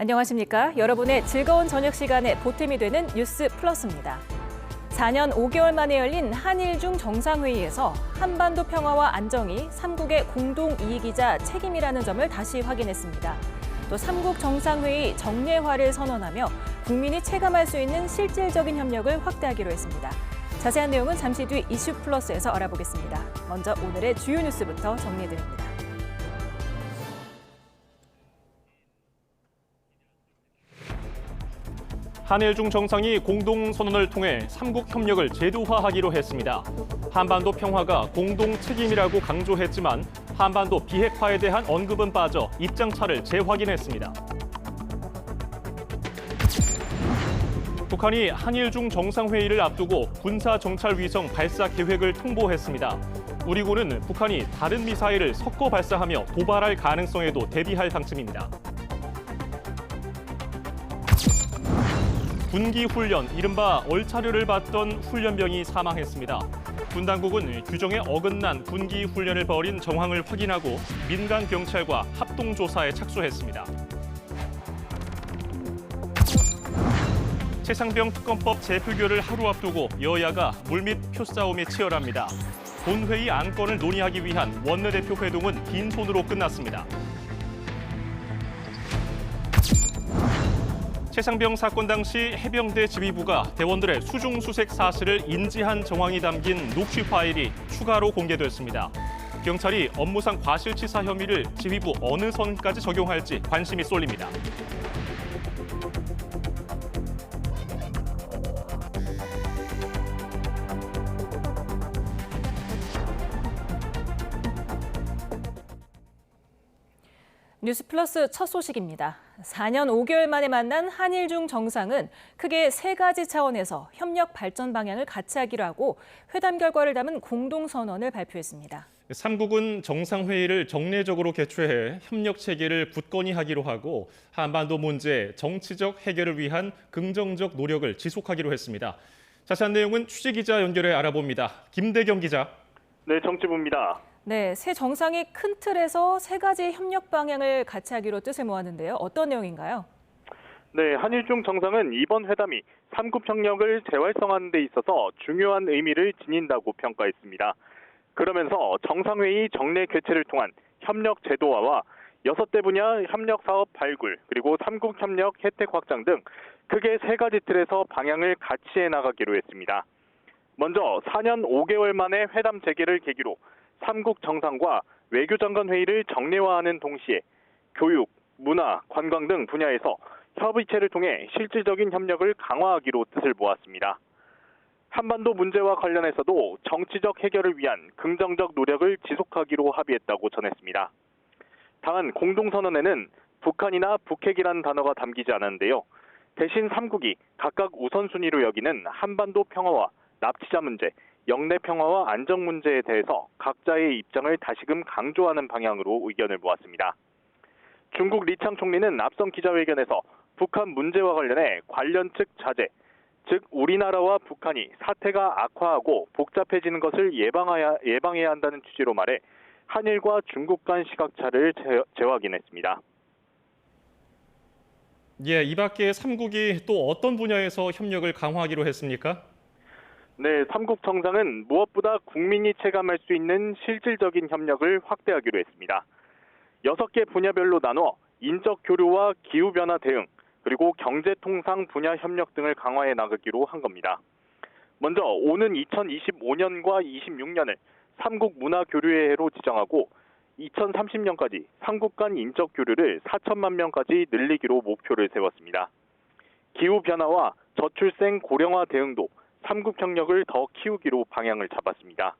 안녕하십니까? 여러분의 즐거운 저녁 시간에 보탬이 되는 뉴스 플러스입니다. 4년 5개월 만에 열린 한일중 정상회의에서 한반도 평화와 안정이 3국의 공동 이익이자 책임이라는 점을 다시 확인했습니다. 또 3국 정상회의 정례화를 선언하며 국민이 체감할 수 있는 실질적인 협력을 확대하기로 했습니다. 자세한 내용은 잠시 뒤 이슈 플러스에서 알아보겠습니다. 먼저 오늘의 주요 뉴스부터 정리해드립니다. 한일중 정상이 공동선언을 통해 3국 협력을 제도화하기로 했습니다. 한반도 평화가 공동 책임이라고 강조했지만 한반도 비핵화에 대한 언급은 빠져 입장차를 재확인했습니다. 북한이 한일중 정상회의를 앞두고 군사정찰위성 발사 계획을 통보했습니다. 우리 군은 북한이 다른 미사일을 섞어 발사하며 도발할 가능성에도 대비할 방침입니다. 군기 훈련, 이른바 얼차려를 받던 훈련병이 사망했습니다. 군 당국은 규정에 어긋난 군기 훈련을 벌인 정황을 확인하고 민간 경찰과 합동 조사에 착수했습니다. 최상병 특검법 재표결을 하루 앞두고 여야가 물밑 표싸움이 치열합니다. 본회의 안건을 논의하기 위한 원내대표 회동은 빈손으로 끝났습니다. 최상병 사건 당시 해병대 지휘부가 대원들의 수중수색 사실을 인지한 정황이 담긴 녹취 파일이 추가로 공개됐습니다. 경찰이 업무상 과실치사 혐의를 지휘부 어느 선까지 적용할지 관심이 쏠립니다. 뉴스 플러스 첫 소식입니다. 4년 5개월 만에 만난 한일중 정상은 크게 세 가지 차원에서 협력 발전 방향을 같이 하기로 하고 회담 결과를 담은 공동선언을 발표했습니다. 3국은 정상회의를 정례적으로 개최해 협력 체계를 굳건히 하기로 하고 한반도 문제 정치적 해결을 위한 긍정적 노력을 지속하기로 했습니다. 자세한 내용은 취재기자 연결해 알아봅니다. 김대경 기자. 네, 정치부입니다. 네, 새 정상이 큰 틀에서 세 가지 협력 방향을 같이 하기로 뜻을 모았는데요. 어떤 내용인가요? 네, 한일중 정상은 이번 회담이 3국 협력을 재활성화하는 데 있어서 중요한 의미를 지닌다고 평가했습니다. 그러면서 정상회의 정례 개최를 통한 협력 제도화와 6대 분야 협력 사업 발굴, 그리고 3국 협력 혜택 확장 등 크게 세 가지 틀에서 방향을 같이 해나가기로 했습니다. 먼저 4년 5개월 만에 회담 재개를 계기로 3국 정상과 외교장관 회의를 정례화하는 동시에 교육, 문화, 관광 등 분야에서 협의체를 통해 실질적인 협력을 강화하기로 뜻을 모았습니다. 한반도 문제와 관련해서도 정치적 해결을 위한 긍정적 노력을 지속하기로 합의했다고 전했습니다. 다만 공동선언에는 북한이나 북핵이라는 단어가 담기지 않았는데요. 대신 3국이 각각 우선순위로 여기는 한반도 평화와 납치자 문제, 영내 평화와 안정 문제에 대해서 각자의 입장을 다시금 강조하는 방향으로 의견을 모았습니다. 중국 리창 총리는 앞선 기자회견에서 북한 문제와 관련해 관련 측 자제, 즉 우리나라와 북한이 사태가 악화하고 복잡해지는 것을 예방해야 한다는 취지로 말해 한일과 중국 간 시각차를 재확인했습니다. 예, 이 밖에 3국이 또 어떤 분야에서 협력을 강화하기로 했습니까? 네, 3국 정상은 무엇보다 국민이 체감할 수 있는 실질적인 협력을 확대하기로 했습니다. 6개 분야별로 나눠 인적 교류와 기후변화 대응, 그리고 경제통상 분야 협력 등을 강화해 나가기로 한 겁니다. 먼저 오는 2025년과 26년을 3국 문화교류의 해로 지정하고 2030년까지 3국 간 인적 교류를 4천만 명까지 늘리기로 목표를 세웠습니다. 기후변화와 저출생 고령화 대응도 3국 협력을 더 키우기로 방향을 잡았습니다.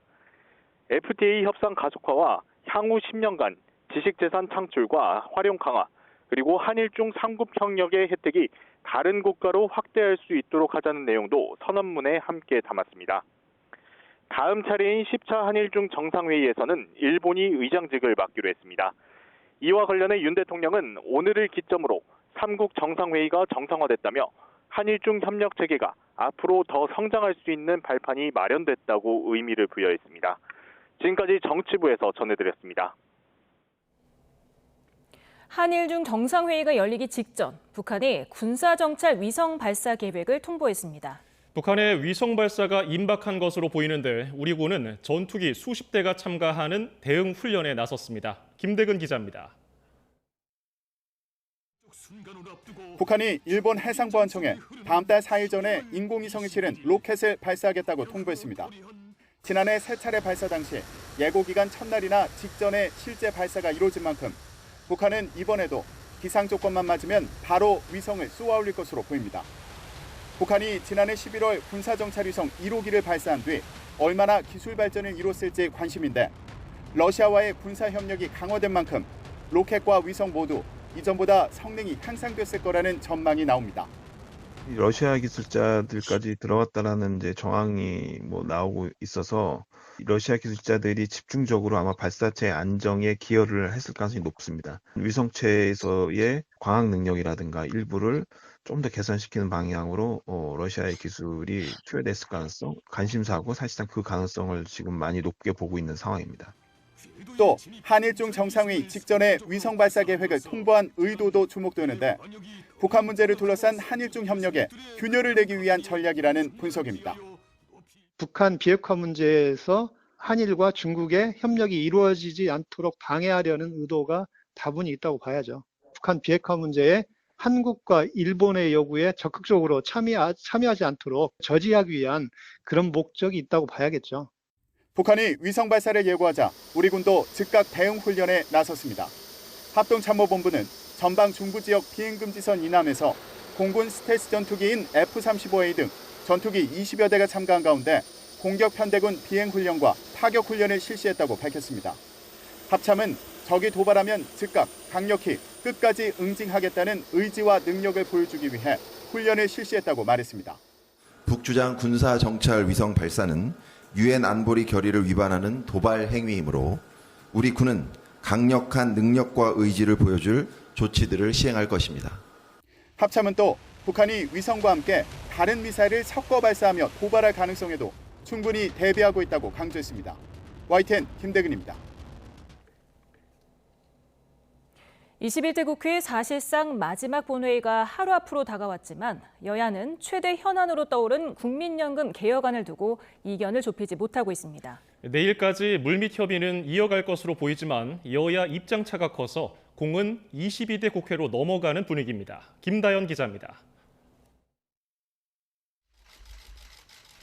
FTA 협상 가속화와 향후 10년간 지식재산 창출과 활용 강화, 그리고 한일중 3국 협력의 혜택이 다른 국가로 확대할 수 있도록 하자는 내용도 선언문에 함께 담았습니다. 다음 차례인 10차 한일중 정상회의에서는 일본이 의장직을 맡기로 했습니다. 이와 관련해 윤 대통령은 오늘을 기점으로 3국 정상회의가 정상화됐다며 한일중 협력 체계가 앞으로 더 성장할 수 있는 발판이 마련됐다고 의미를 부여했습니다. 지금까지 정치부에서 전해드렸습니다. 한일중 정상회의가 열리기 직전 북한이 군사정찰 위성 발사 계획을 통보했습니다. 북한의 위성 발사가 임박한 것으로 보이는데 우리 군은 전투기 수십 대가 참가하는 대응 훈련에 나섰습니다. 김대근 기자입니다. 북한이 일본 해상보안청에 다음 달 4일 전에 인공위성이 실은 로켓을 발사하겠다고 통보했습니다. 지난해 세 차례 발사 당시 예고기간 첫날이나 직전에 실제 발사가 이루어진 만큼 북한은 이번에도 기상 조건만 맞으면 바로 위성을 쏘아 올릴 것으로 보입니다. 북한이 지난해 11월 군사정찰위성 1호기를 발사한 뒤 얼마나 기술 발전을 이뤘을지 관심인데 러시아와의 군사협력이 강화된 만큼 로켓과 위성 모두 이전보다 성능이 향상됐을 거라는 전망이 나옵니다. 러시아 기술자들까지 들어갔다라는 이제 정황이 나오고 있어서 러시아 기술자들이 집중적으로 아마 발사체 안정에 기여를 했을 가능성이 높습니다. 위성체에서의 광학 능력이라든가 일부를 좀 더 개선시키는 방향으로 러시아의 기술이 투여됐을 가능성, 관심사고 사실상 그 가능성을 지금 많이 높게 보고 있는 상황입니다. 또 한일중 정상회의 직전에 위성 발사 계획을 통보한 의도도 주목되는데 북한 문제를 둘러싼 한일중 협력에 균열을 내기 위한 전략이라는 분석입니다. 북한 비핵화 문제에서 한일과 중국의 협력이 이루어지지 않도록 방해하려는 의도가 다분히 있다고 봐야죠. 북한 비핵화 문제에 한국과 일본의 요구에 적극적으로 참여하지 않도록 저지하기 위한 그런 목적이 있다고 봐야겠죠. 북한이 위성 발사를 예고하자 우리 군도 즉각 대응 훈련에 나섰습니다. 합동참모본부는 전방 중부 지역 비행금지선 이남에서 공군 스텔스 전투기인 F-35A 등 전투기 20여 대가 참가한 가운데 공격 편대군 비행 훈련과 타격 훈련을 실시했다고 밝혔습니다. 합참은 적이 도발하면 즉각 강력히 끝까지 응징하겠다는 의지와 능력을 보여주기 위해 훈련을 실시했다고 말했습니다. 북주장 군사 정찰 위성 발사는 유엔 안보리 결의를 위반하는 도발 행위이므로 우리 군은 강력한 능력과 의지를 보여줄 조치들을 시행할 것입니다. 합참은 또 북한이 위성과 함께 다른 미사일을 섞어 발사하며 도발할 가능성에도 충분히 대비하고 있다고 강조했습니다. YTN 김대근입니다. 21대 국회 사실상 마지막 본회의가 하루 앞으로 다가왔지만 여야는 최대 현안으로 떠오른 국민연금 개혁안을 두고 이견을 좁히지 못하고 있습니다. 내일까지 물밑 협의는 이어갈 것으로 보이지만 여야 입장차가 커서 공은 22대 국회로 넘어가는 분위기입니다. 김다연 기자입니다.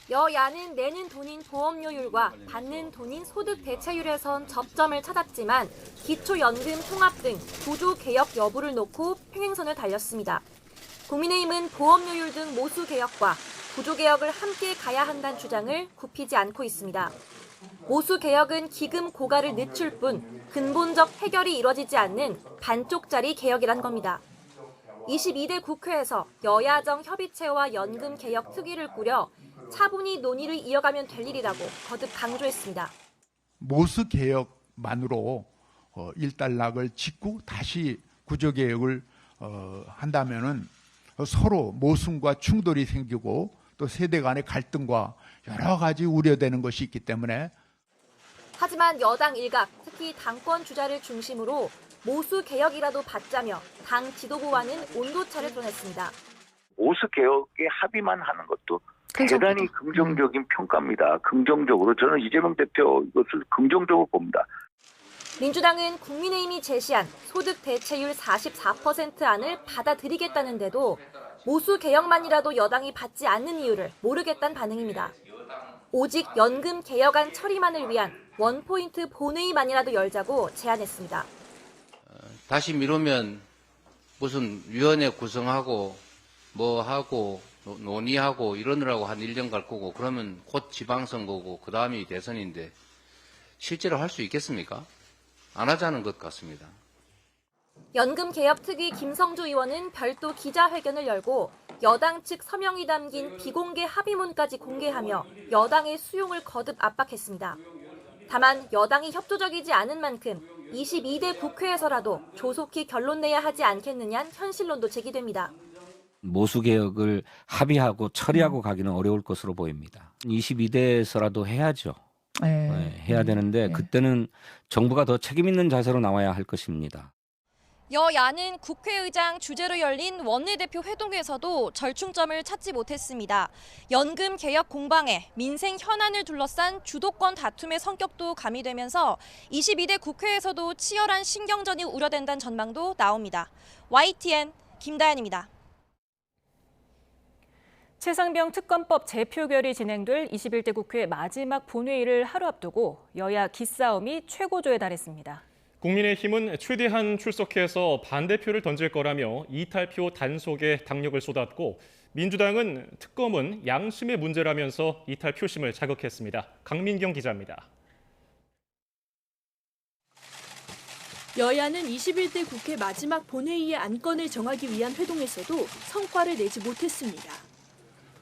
여야는 내는 돈인 보험료율과 받는 돈인 소득 대체율에선 접점을 찾았지만 기초연금 통합 등 구조 개혁 여부를 놓고 평행선을 달렸습니다. 국민의힘은 보험료율 등 모수 개혁과 구조 개혁을 함께 가야 한다는 주장을 굽히지 않고 있습니다. 모수 개혁은 기금 고갈을 늦출 뿐 근본적 해결이 이뤄지지 않는 반쪽짜리 개혁이란 겁니다. 22대 국회에서 여야정 협의체와 연금 개혁 특위를 꾸려 차분히 논의를 이어가면 될 일이라고 거듭 강조했습니다. 모수 개혁만으로 일단락을 짓고 다시 구조개혁을 한다면은 서로 모순과 충돌이 생기고 또 세대 간의 갈등과 여러 가지 우려되는 것이 있기 때문에 하지만 여당 일각, 특히 당권 주자를 중심으로 모수 개혁이라도 받자며 당 지도부와는 온도차를 드러냈습니다. 모수 개혁에 합의만 하는 것도 대단히 긍정적인 평가입니다. 긍정적으로 저는 이재명 대표 이것을 긍정적으로 봅니다. 민주당은 국민의힘이 제시한 소득 대체율 44% 안을 받아들이겠다는데도 모수 개혁만이라도 여당이 받지 않는 이유를 모르겠다는 반응입니다. 오직 연금 개혁안 처리만을 위한 원포인트 본회의만이라도 열자고 제안했습니다. 다시 미루면 무슨 위원회 구성하고 뭐 하고 논의하고 이러느라고 한 1년 갈 거고 그러면 곧 지방선거고 그 다음이 대선인데 실제로 할 수 있겠습니까? 안 하자는 것 같습니다. 연금개혁특위 김성주 의원은 별도 기자회견을 열고 여당 측 서명이 담긴 비공개 합의문까지 공개하며 여당의 수용을 거듭 압박했습니다. 다만 여당이 협조적이지 않은 만큼 22대 국회에서라도 조속히 결론 내야 하지 않겠느냐는 현실론도 제기됩니다. 모수 개혁을 합의하고 처리하고 가기는 어려울 것으로 보입니다. 22대에서라도 해야죠. 네, 해야 되는데 그때는 정부가 더 책임 있는 자세로 나와야 할 것입니다. 여야는 국회의장 주재로 열린 원내대표 회동에서도 절충점을 찾지 못했습니다. 연금 개혁 공방에 민생 현안을 둘러싼 주도권 다툼의 성격도 가미되면서 22대 국회에서도 치열한 신경전이 우려된다는 전망도 나옵니다. YTN 김다연입니다. 최상병 특검법 재표결이 진행될 21대 국회 마지막 본회의를 하루 앞두고 여야 기싸움이 최고조에 달했습니다. 국민의힘은 최대한 출석해서 반대표를 던질 거라며 이탈표 단속에 당력을 쏟았고 민주당은 특검은 양심의 문제라면서 이탈 표심을 자극했습니다. 강민경 기자입니다. 여야는 21대 국회 마지막 본회의의 안건을 정하기 위한 회동에서도 성과를 내지 못했습니다.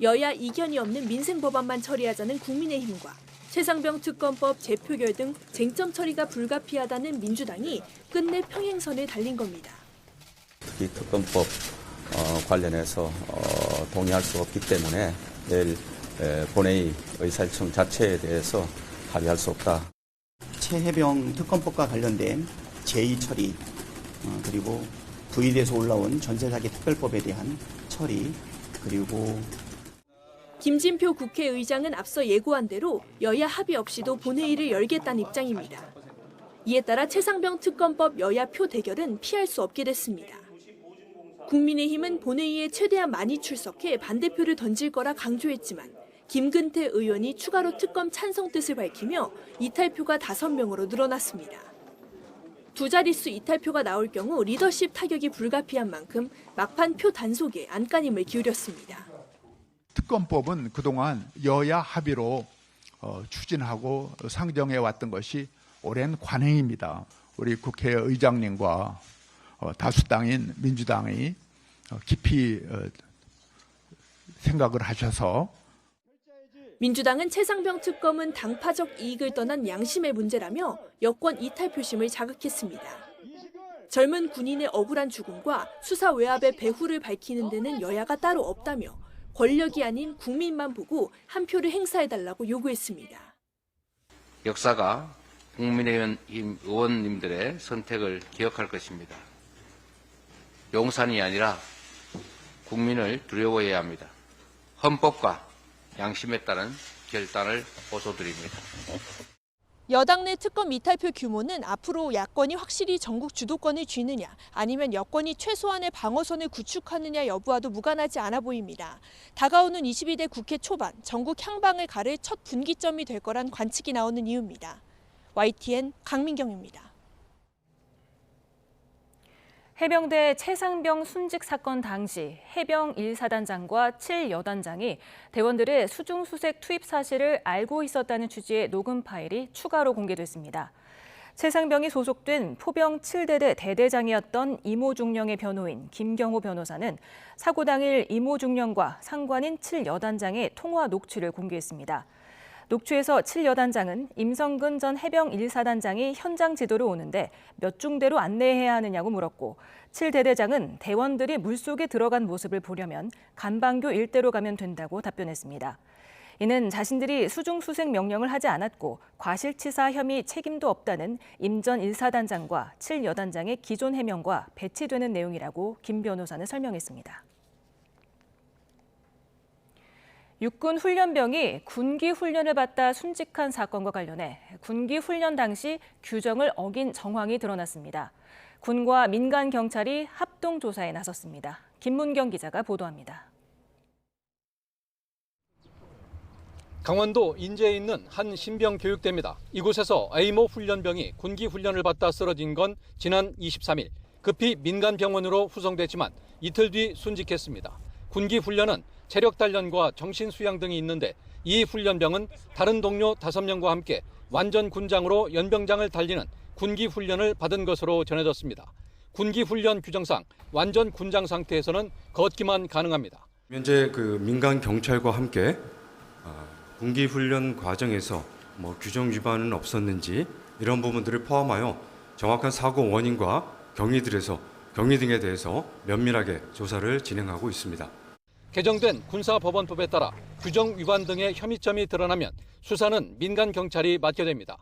여야 이견이 없는 민생 법안만 처리하자는 국민의힘과 최상병 특검법 재표결 등 쟁점 처리가 불가피하다는 민주당이 끝내 평행선을 달린 겁니다. 특히 특검법 관련해서 동의할 수 없기 때문에 내일 본회의 의사일정 자체에 대해서 합의할 수 없다. 최해병 특검법과 관련된 제2 처리 그리고 부의돼서 올라온 전세사기 특별법에 대한 처리 그리고 김진표 국회의장은 앞서 예고한 대로 여야 합의 없이도 본회의를 열겠다는 입장입니다. 이에 따라 최상병 특검법 여야 표 대결은 피할 수 없게 됐습니다. 국민의힘은 본회의에 최대한 많이 출석해 반대표를 던질 거라 강조했지만 김근태 의원이 추가로 특검 찬성 뜻을 밝히며 이탈표가 5명으로 늘어났습니다. 두 자릿수 이탈표가 나올 경우 리더십 타격이 불가피한 만큼 막판 표 단속에 안간힘을 기울였습니다. 특검법은 그동안 여야 합의로 추진하고 상정해 왔던 것이 오랜 관행입니다. 우리 국회의장님과 다수당인 민주당이 깊이 생각을 하셔서 민주당은 최상병 특검은 당파적 이익을 떠난 양심의 문제라며 여권 이탈 표심을 자극했습니다. 젊은 군인의 억울한 죽음과 수사 외압의 배후를 밝히는 데는 여야가 따로 없다며 권력이 아닌 국민만 보고 한 표를 행사해달라고 요구했습니다. 역사가 국민의힘 의원님들의 선택을 기억할 것입니다. 용산이 아니라 국민을 두려워해야 합니다. 헌법과 양심에 따른 결단을 호소드립니다. 여당 내 특검 이탈표 규모는 앞으로 야권이 확실히 전국 주도권을 쥐느냐 아니면 여권이 최소한의 방어선을 구축하느냐 여부와도 무관하지 않아 보입니다. 다가오는 22대 국회 초반 전국 향방을 가를 첫 분기점이 될 거란 관측이 나오는 이유입니다. YTN 강민경입니다. 해병대 최상병 순직 사건 당시 해병 1사단장과 7여단장이 대원들의 수중수색 투입 사실을 알고 있었다는 취지의 녹음 파일이 추가로 공개됐습니다. 최상병이 소속된 포병 7대대 대대장이었던 이모중령의 변호인 김경호 변호사는 사고 당일 이모중령과 상관인 7여단장의 통화 녹취를 공개했습니다. 녹취에서 7여단장은 임성근 전 해병 1사단장이 현장 지도를 오는데 몇 중대로 안내해야 하느냐고 물었고 7대대장은 대원들이 물속에 들어간 모습을 보려면 간방교 일대로 가면 된다고 답변했습니다. 이는 자신들이 수중수색 명령을 하지 않았고 과실치사 혐의 책임도 없다는 임 전 1사단장과 7여단장의 기존 해명과 배치되는 내용이라고 김 변호사는 설명했습니다. 육군 훈련병이 군기 훈련을 받다 순직한 사건과 관련해 군기 훈련 당시 규정을 어긴 정황이 드러났습니다. 군과 민간 경찰이 합동 조사에 나섰습니다. 김문경 기자가 보도합니다. 강원도 인제에 있는 한 신병 교육대입니다. 이곳에서 A모 훈련병이 군기 훈련을 받다 쓰러진 건 지난 23일 급히 민간 병원으로 후송됐지만 이틀 뒤 순직했습니다. 군기 훈련은 체력 단련과 정신 수양 등이 있는데 이 훈련병은 다른 동료 5명과 함께 완전 군장으로 연병장을 달리는 군기 훈련을 받은 것으로 전해졌습니다. 군기 훈련 규정상 완전 군장 상태에서는 걷기만 가능합니다. 현재 민간 경찰과 함께 군기 훈련 과정에서 규정 위반은 없었는지 이런 부분들을 포함하여 정확한 사고 원인과 경위 등에 대해서 면밀하게 조사를 진행하고 있습니다. 개정된 군사법원법에 따라 규정 위반 등의 혐의점이 드러나면 수사는 민간 경찰이 맡게 됩니다.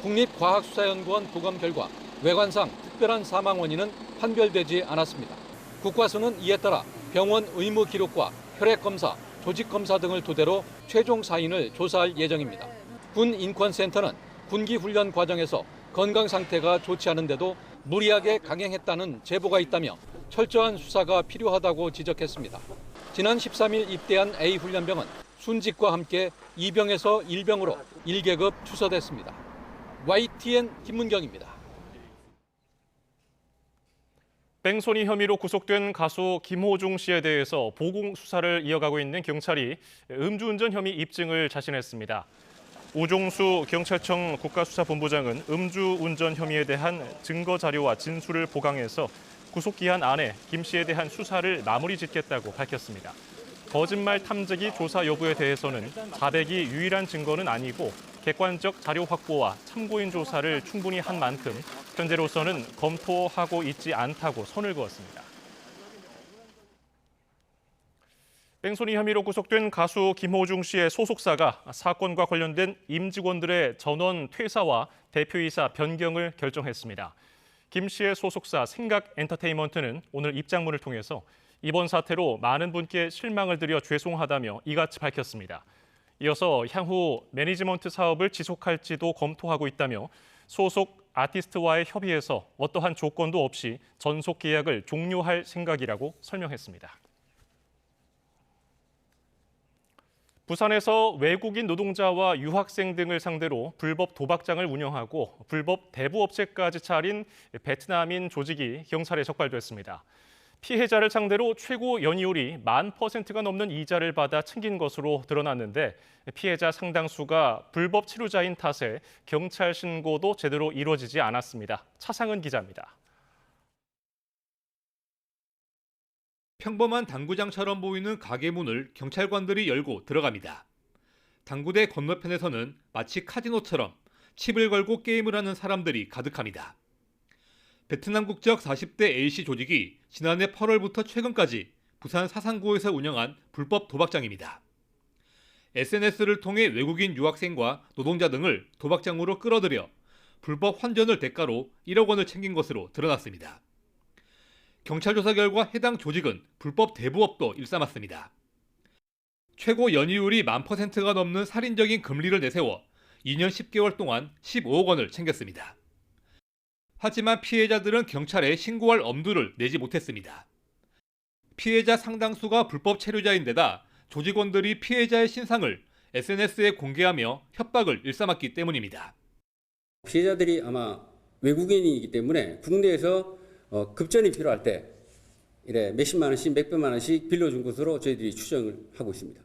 국립과학수사연구원 부검 결과 외관상 특별한 사망 원인은 판별되지 않았습니다. 국과수는 이에 따라 병원 의무 기록과 혈액검사, 조직검사 등을 토대로 최종 사인을 조사할 예정입니다. 군 인권센터는 군기 훈련 과정에서 건강 상태가 좋지 않은데도 무리하게 강행했다는 제보가 있다며 철저한 수사가 필요하다고 지적했습니다. 지난 13일 입대한 A 훈련병은 순직과 함께 2병에서 1병으로 1계급 추서됐습니다. YTN 김문경입니다. 뺑소니 혐의로 구속된 가수 김호중 씨에 대해서 보공 수사를 이어가고 있는 경찰이 음주운전 혐의 입증을 자신했습니다. 우종수 경찰청 국가수사본부장은 음주운전 혐의에 대한 증거 자료와 진술을 보강해서 구속기한 안에 김 씨에 대한 수사를 마무리 짓겠다고 밝혔습니다. 거짓말 탐지기 조사 여부에 대해서는 자백이 유일한 증거는 아니고 객관적 자료 확보와 참고인 조사를 충분히 한 만큼 현재로서는 검토하고 있지 않다고 선을 그었습니다. 뺑소니 혐의로 구속된 가수 김호중 씨의 소속사가 사건과 관련된 임직원들의 전원 퇴사와 대표이사 변경을 결정했습니다. 김 씨의 소속사 생각엔터테인먼트는 오늘 입장문을 통해서 이번 사태로 많은 분께 실망을 드려 죄송하다며 이같이 밝혔습니다. 이어서 향후 매니지먼트 사업을 지속할지도 검토하고 있다며 소속 아티스트와의 협의에서 어떠한 조건도 없이 전속 계약을 종료할 생각이라고 설명했습니다. 부산에서 외국인 노동자와 유학생 등을 상대로 불법 도박장을 운영하고 불법 대부업체까지 차린 베트남인 조직이 경찰에 적발됐습니다. 피해자를 상대로 최고 연이율이 10,000%가 넘는 이자를 받아 챙긴 것으로 드러났는데 피해자 상당수가 불법 치료자인 탓에 경찰 신고도 제대로 이루어지지 않았습니다. 차상은 기자입니다. 평범한 당구장처럼 보이는 가게 문을 경찰관들이 열고 들어갑니다. 당구대 건너편에서는 마치 카지노처럼 칩을 걸고 게임을 하는 사람들이 가득합니다. 베트남 국적 40대 A씨 조직이 지난해 8월부터 최근까지 부산 사상구에서 운영한 불법 도박장입니다. SNS를 통해 외국인 유학생과 노동자 등을 도박장으로 끌어들여 불법 환전을 대가로 1억 원을 챙긴 것으로 드러났습니다. 경찰 조사 결과 해당 조직은 불법 대부업도 일삼았습니다. 최고 연이율이 10,000%가 넘는 살인적인 금리를 내세워 2년 10개월 동안 15억 원을 챙겼습니다. 하지만 피해자들은 경찰에 신고할 엄두를 내지 못했습니다. 피해자 상당수가 불법 체류자인데다 조직원들이 피해자의 신상을 SNS에 공개하며 협박을 일삼았기 때문입니다. 피해자들이 아마 외국인이기 때문에 국내에서 급전이 필요할 때 이래 몇십만 원씩 몇백만 원씩 빌려준 것으로 저희들이 추정을 하고 있습니다.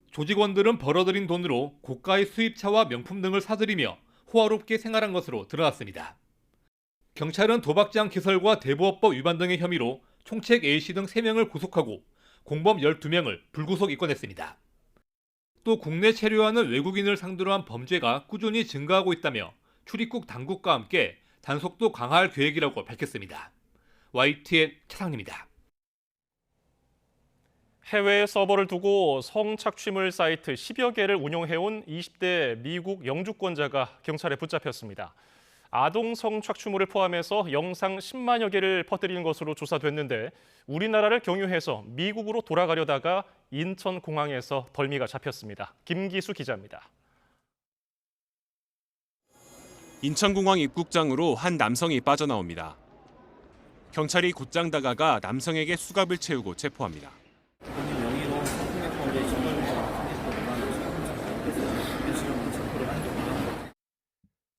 조직원들은 벌어들인 돈으로 고가의 수입차와 명품 등을 사들이며 호화롭게 생활한 것으로 드러났습니다. 경찰은 도박장 개설과 대부업법 위반 등의 혐의로 총책 A씨 등 3명을 구속하고 공범 12명을 불구속 입건했습니다. 또 국내 체류하는 외국인을 상대로 한 범죄가 꾸준히 증가하고 있다며 출입국 당국과 함께 단속도 강화할 계획이라고 밝혔습니다. YTN 차상입니다. 해외에 서버를 두고 성착취물 사이트 10여 개를 운영해온 20대 미국 영주권자가 경찰에 붙잡혔습니다. 아동 성착취물을 포함해서 영상 10만여 개를 퍼뜨린 것으로 조사됐는데 우리나라를 경유해서 미국으로 돌아가려다가 인천공항에서 덜미가 잡혔습니다. 김기수 기자입니다. 인천공항 입국장으로 한 남성이 빠져나옵니다. 경찰이 곧장 다가가 남성에게 수갑을 채우고 체포합니다.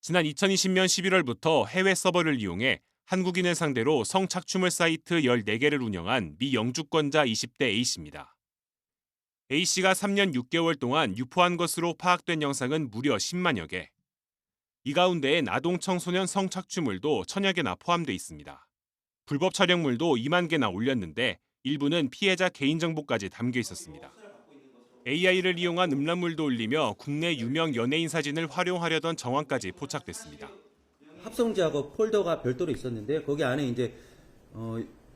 지난 2020년 11월부터 해외 서버를 이용해 한국인을 상대로 성착취물 사이트 14개를 운영한 미 영주권자 20대 A씨입니다. A씨가 3년 6개월 동안 유포한 것으로 파악된 영상은 무려 10만여 개. 이 가운데엔 아동 청소년 성착취물도 1000여 개나 포함돼 있습니다. 불법 촬영물도 2만 개나 올렸는데 일부는 피해자 개인정보까지 담겨 있었습니다. AI를 이용한 음란물도 올리며 국내 유명 연예인 사진을 활용하려던 정황까지 포착됐습니다. 합성지하고 폴더가 별도로 있었는데 거기 안에 이제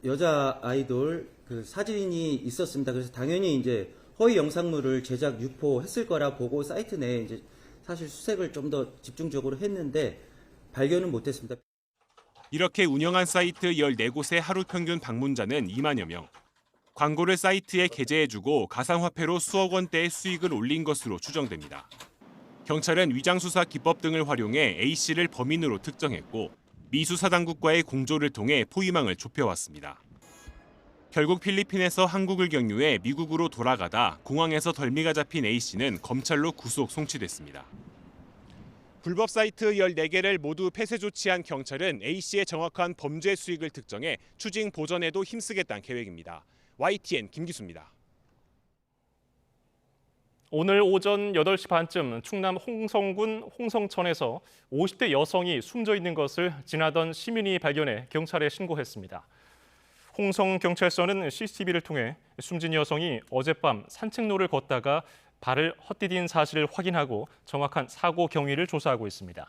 여자 아이돌 그 사진이 있었습니다. 그래서 당연히 이제 허위 영상물을 제작 유포했을 거라 보고 사이트 내에 이제 사실 수색을 좀 더 집중적으로 했는데 발견은 못했습니다. 이렇게 운영한 사이트 14곳의 하루 평균 방문자는 2만여 명. 광고를 사이트에 게재해주고 가상화폐로 수억 원대의 수익을 올린 것으로 추정됩니다. 경찰은 위장수사 기법 등을 활용해 A씨를 범인으로 특정했고 미수사당국과의 공조를 통해 포위망을 좁혀왔습니다. 결국 필리핀에서 한국을 경유해 미국으로 돌아가다 공항에서 덜미가 잡힌 A씨는 검찰로 구속 송치됐습니다. 불법 사이트 14개를 모두 폐쇄 조치한 경찰은 A씨의 정확한 범죄 수익을 특정해 추징 보전에도 힘쓰겠다는 계획입니다. YTN 김기수입니다. 오늘 오전 8시 반쯤 충남 홍성군 홍성천에서 50대 여성이 숨져 있는 것을 지나던 시민이 발견해 경찰에 신고했습니다. 홍성경찰서는 CCTV를 통해 숨진 여성이 어젯밤 산책로를 걷다가 발을 헛디딘 사실을 확인하고 정확한 사고 경위를 조사하고 있습니다.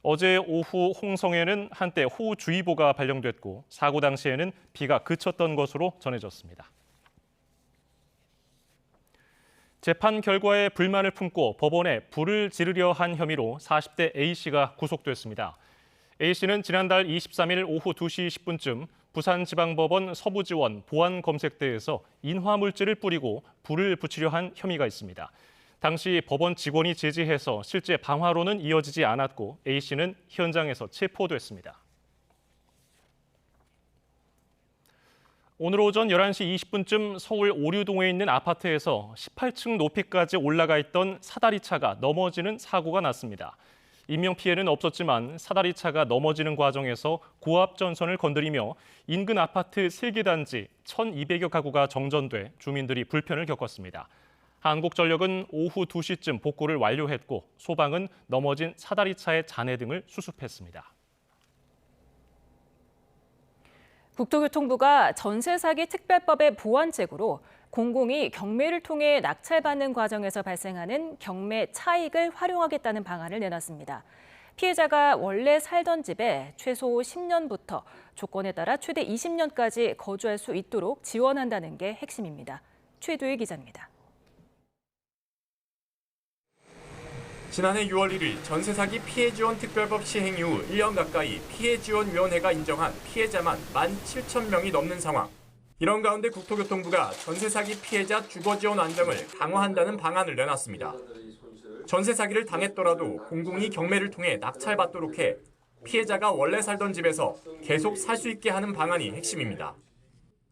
어제 오후 홍성에는 한때 호우주의보가 발령됐고 사고 당시에는 비가 그쳤던 것으로 전해졌습니다. 재판 결과에 불만을 품고 법원에 불을 지르려 한 혐의로 40대 A씨가 구속됐습니다. A씨는 지난달 23일 오후 2시 10분쯤 부산지방법원 서부지원 보안검색대에서 인화물질을 뿌리고 불을 붙이려 한 혐의가 있습니다. 당시 법원 직원이 제지해서 실제 방화로는 이어지지 않았고 A씨는 현장에서 체포됐습니다. 오늘 오전 11시 20분쯤 서울 오류동에 있는 아파트에서 18층 높이까지 올라가 있던 사다리차가 넘어지는 사고가 났습니다. 인명피해는 없었지만 사다리차가 넘어지는 과정에서 고압전선을 건드리며 인근 아파트 3개 단지 1,200여 가구가 정전돼 주민들이 불편을 겪었습니다. 한국전력은 오후 2시쯤 복구를 완료했고 소방은 넘어진 사다리차의 잔해 등을 수습했습니다. 국토교통부가 전세 사기 특별법의 보완책으로 공공이 경매를 통해 낙찰받는 과정에서 발생하는 경매 차익을 활용하겠다는 방안을 내놨습니다. 피해자가 원래 살던 집에 최소 10년부터 조건에 따라 최대 20년까지 거주할 수 있도록 지원한다는 게 핵심입니다. 최두희 기자입니다. 지난해 6월 1일 전세사기 피해지원 특별법 시행 이후 1년 가까이 피해지원위원회가 인정한 피해자만 17,000명이 넘는 상황. 이런 가운데 국토교통부가 전세사기 피해자 주거지원 안정을 강화한다는 방안을 내놨습니다. 전세사기를 당했더라도 공공이 경매를 통해 낙찰받도록 해 피해자가 원래 살던 집에서 계속 살 수 있게 하는 방안이 핵심입니다.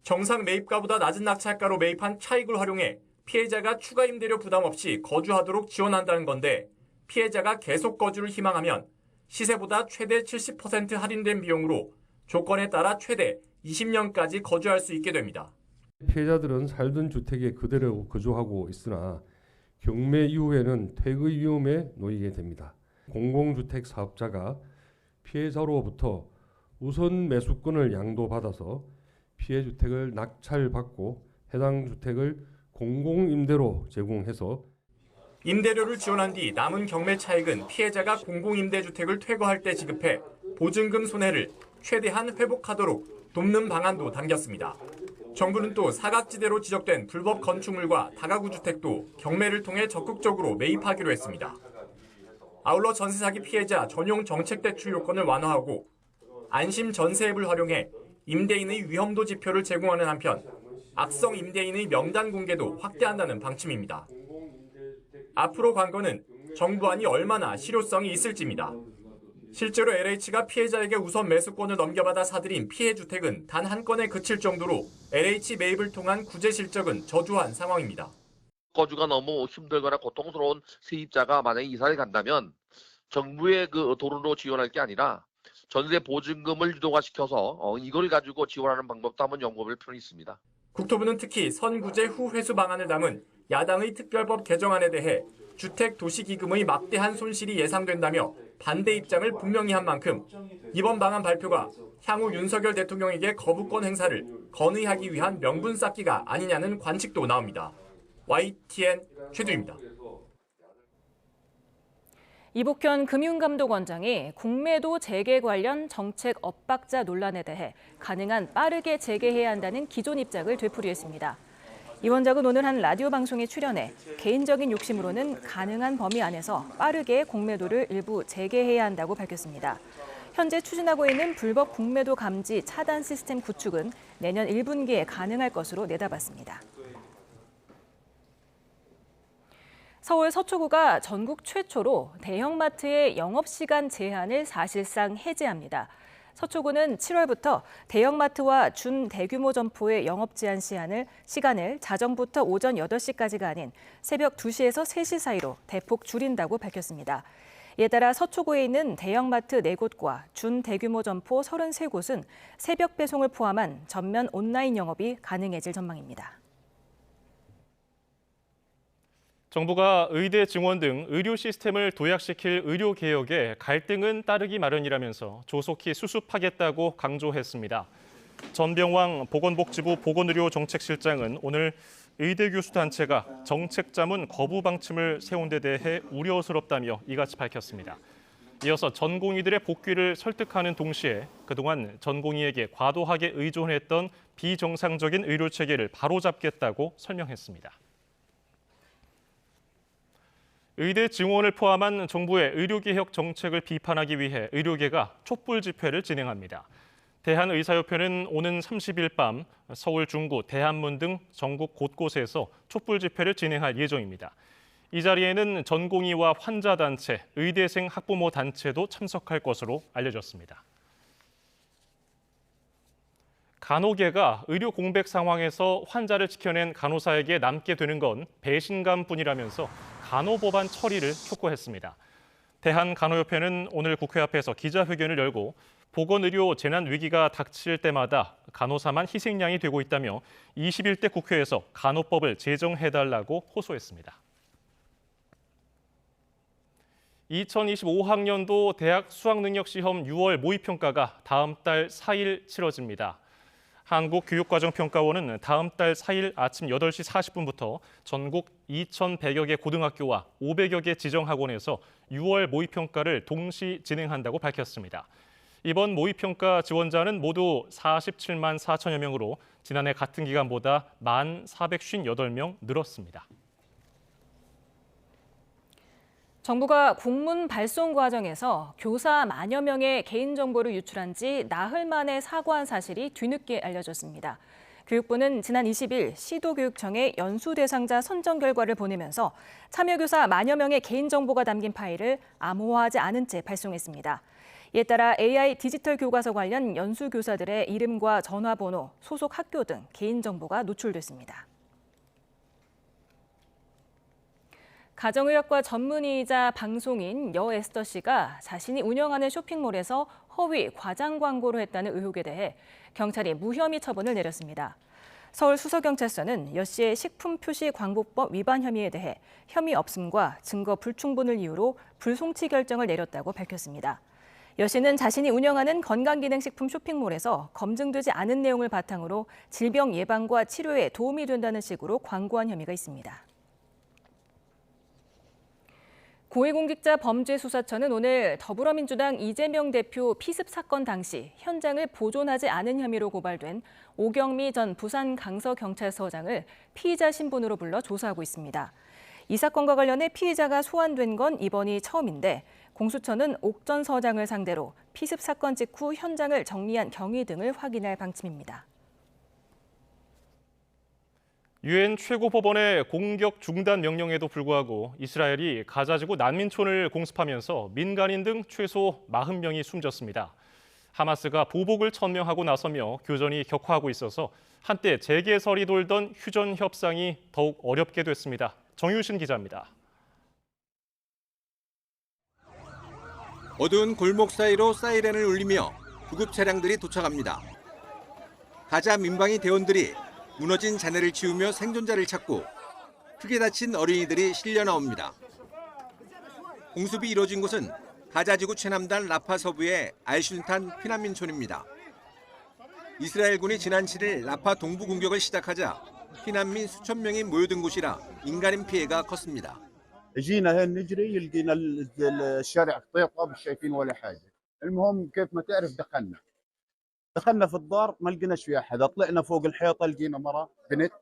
정상 매입가보다 낮은 낙찰가로 매입한 차익을 활용해 피해자가 추가 임대료 부담 없이 거주하도록 지원한다는 건데 피해자가 계속 거주를 희망하면 시세보다 최대 70% 할인된 비용으로 조건에 따라 최대 20년까지 거주할 수 있게 됩니다. 피해자들은 살던 주택에 그대로 거주하고 있으나 경매 이후에는 퇴거 위험에 놓이게 됩니다. 공공주택 사업자가 피해자로부터 우선 매수권을 양도받아서 피해 주택을 낙찰받고 해당 주택을 공공임대로 제공해서 임대료를 지원한 뒤 남은 경매 차익은 피해자가 공공임대주택을 퇴거할 때 지급해 보증금 손해를 최대한 회복하도록 돕는 방안도 담겼습니다. 정부는 또 사각지대로 지적된 불법 건축물과 다가구 주택도 경매를 통해 적극적으로 매입하기로 했습니다. 아울러 전세사기 피해자 전용 정책대출 요건을 완화하고 안심 전세앱을 활용해 임대인의 위험도 지표를 제공하는 한편 악성 임대인의 명단 공개도 확대한다는 방침입니다. 앞으로 관건은 정부안이 얼마나 실효성이 있을지입니다. 실제로 LH가 피해자에게 우선 매수권을 넘겨받아 사들인 피해 주택은 단 한 건에 그칠 정도로 LH 매입을 통한 구제 실적은 저조한 상황입니다. 거주가 너무 힘들거나 고통스러운 세입자가 만약에 이사를 간다면 정부의 그 돈으로 지원할 게 아니라 전세 보증금을 유동화시켜서 이걸 가지고 지원하는 방법도 한번 연구해볼 필요는 있습니다. 국토부는 특히 선구제 후 회수 방안을 담은 야당의 특별법 개정안에 대해 주택도시기금의 막대한 손실이 예상된다며 반대 입장을 분명히 한 만큼 이번 방안 발표가 향후 윤석열 대통령에게 거부권 행사를 건의하기 위한 명분 쌓기가 아니냐는 관측도 나옵니다. YTN 최두입니다. 이복현 금융감독원장이 공매도 재개 관련 정책 엇박자 논란에 대해 가능한 빠르게 재개해야 한다는 기존 입장을 되풀이했습니다. 이 원장은 오늘 한 라디오 방송에 출연해 개인적인 욕심으로는 가능한 범위 안에서 빠르게 공매도를 일부 재개해야 한다고 밝혔습니다. 현재 추진하고 있는 불법 공매도 감지 차단 시스템 구축은 내년 1분기에 가능할 것으로 내다봤습니다. 서울 서초구가 전국 최초로 대형마트의 영업시간 제한을 사실상 해제합니다. 서초구는 7월부터 대형마트와 준대규모 점포의 영업 제한 시간을 자정부터 오전 8시까지가 아닌 새벽 2시에서 3시 사이로 대폭 줄인다고 밝혔습니다. 이에 따라 서초구에 있는 대형마트 4곳과 준대규모 점포 33곳은 새벽 배송을 포함한 전면 온라인 영업이 가능해질 전망입니다. 정부가 의대 증원 등 의료 시스템을 도약시킬 의료개혁에 갈등은 따르기 마련이라면서 조속히 수습하겠다고 강조했습니다. 전병왕 보건복지부 보건의료정책실장은 오늘 의대 교수 단체가 정책 자문 거부 방침을 세운 데 대해 우려스럽다며 이같이 밝혔습니다. 이어서 전공의들의 복귀를 설득하는 동시에 그동안 전공의에게 과도하게 의존했던 비정상적인 의료 체계를 바로잡겠다고 설명했습니다. 의대 증원을 포함한 정부의 의료개혁 정책을 비판하기 위해 의료계가 촛불 집회를 진행합니다. 대한의사협회는 오는 30일 밤 서울 중구, 대한문 등 전국 곳곳에서 촛불 집회를 진행할 예정입니다. 이 자리에는 전공의와 환자단체, 의대생 학부모 단체도 참석할 것으로 알려졌습니다. 간호계가 의료 공백 상황에서 환자를 지켜낸 간호사에게 남게 되는 건 배신감뿐이라면서 간호법안 처리를 촉구했습니다. 대한간호협회는 오늘 국회 앞에서 기자회견을 열고 보건의료 재난 위기가 닥칠 때마다 간호사만 희생양이 되고 있다며 21대 국회에서 간호법을 제정해달라고 호소했습니다. 2025학년도 대학 수학능력시험 6월 모의평가가 다음 달 4일 치러집니다. 한국교육과정평가원은 다음 달 4일 아침 8시 40분부터 전국 2,100여 개 고등학교와 500여 개 지정학원에서 6월 모의평가를 동시 진행한다고 밝혔습니다. 이번 모의평가 지원자는 모두 47만 4천여 명으로 지난해 같은 기간보다 1,458명 늘었습니다. 정부가 공문 발송 과정에서 교사 만여 명의 개인정보를 유출한 지 나흘 만에 사과한 사실이 뒤늦게 알려졌습니다. 교육부는 지난 20일 시도교육청에 연수 대상자 선정 결과를 보내면서 참여교사 만여 명의 개인정보가 담긴 파일을 암호화하지 않은 채 발송했습니다. 이에 따라 AI 디지털 교과서 관련 연수 교사들의 이름과 전화번호, 소속 학교 등 개인정보가 노출됐습니다. 가정의학과 전문의이자 방송인 여에스더 씨가 자신이 운영하는 쇼핑몰에서 허위 과장 광고를 했다는 의혹에 대해 경찰이 무혐의 처분을 내렸습니다. 서울수서경찰서는 여 씨의 식품표시광고법 위반 혐의에 대해 혐의 없음과 증거 불충분을 이유로 불송치 결정을 내렸다고 밝혔습니다. 여 씨는 자신이 운영하는 건강기능식품 쇼핑몰에서 검증되지 않은 내용을 바탕으로 질병 예방과 치료에 도움이 된다는 식으로 광고한 혐의가 있습니다. 고위공직자범죄수사처는 오늘 더불어민주당 이재명 대표 피습 사건 당시 현장을 보존하지 않은 혐의로 고발된 오경미 전 부산강서경찰서장을 피의자 신분으로 불러 조사하고 있습니다. 이 사건과 관련해 피의자가 소환된 건 이번이 처음인데 공수처는 옥 전 서장을 상대로 피습 사건 직후 현장을 정리한 경위 등을 확인할 방침입니다. 유엔 최고법원의 공격 중단 명령에도 불구하고 이스라엘이 가자지구 난민촌을 공습하면서 민간인 등 최소 40명이 숨졌습니다. 하마스가 보복을 천명하고 나서며 교전이 격화하고 있어서 한때 재개설이 돌던 휴전 협상이 더욱 어렵게 됐습니다. 정유신 기자입니다. 어두운 골목 사이로 사이렌을 울리며 구급 차량들이 도착합니다. 가자 민방위 대원들이 무너진 잔해를 치우며 생존자를 찾고 크게 다친 어린이들이 실려 나옵니다. 공습이 이뤄진 곳은 가자지구 최남단 라파 서부의 알슌탄 피난민촌입니다. 이스라엘군이 지난 7일 라파 동부 공격을 시작하자 피난민 수천 명이 모여든 곳이라 인간인 피해가 컸습니다. جينا هون نجري لقينا الشارع طيقه مش شايفين ولا حاجه المهم كيف ما تعرف دخلنا في الدار ما لقيناش فيها حدا طلعنا فوق الحيطه لقينا مرة بنت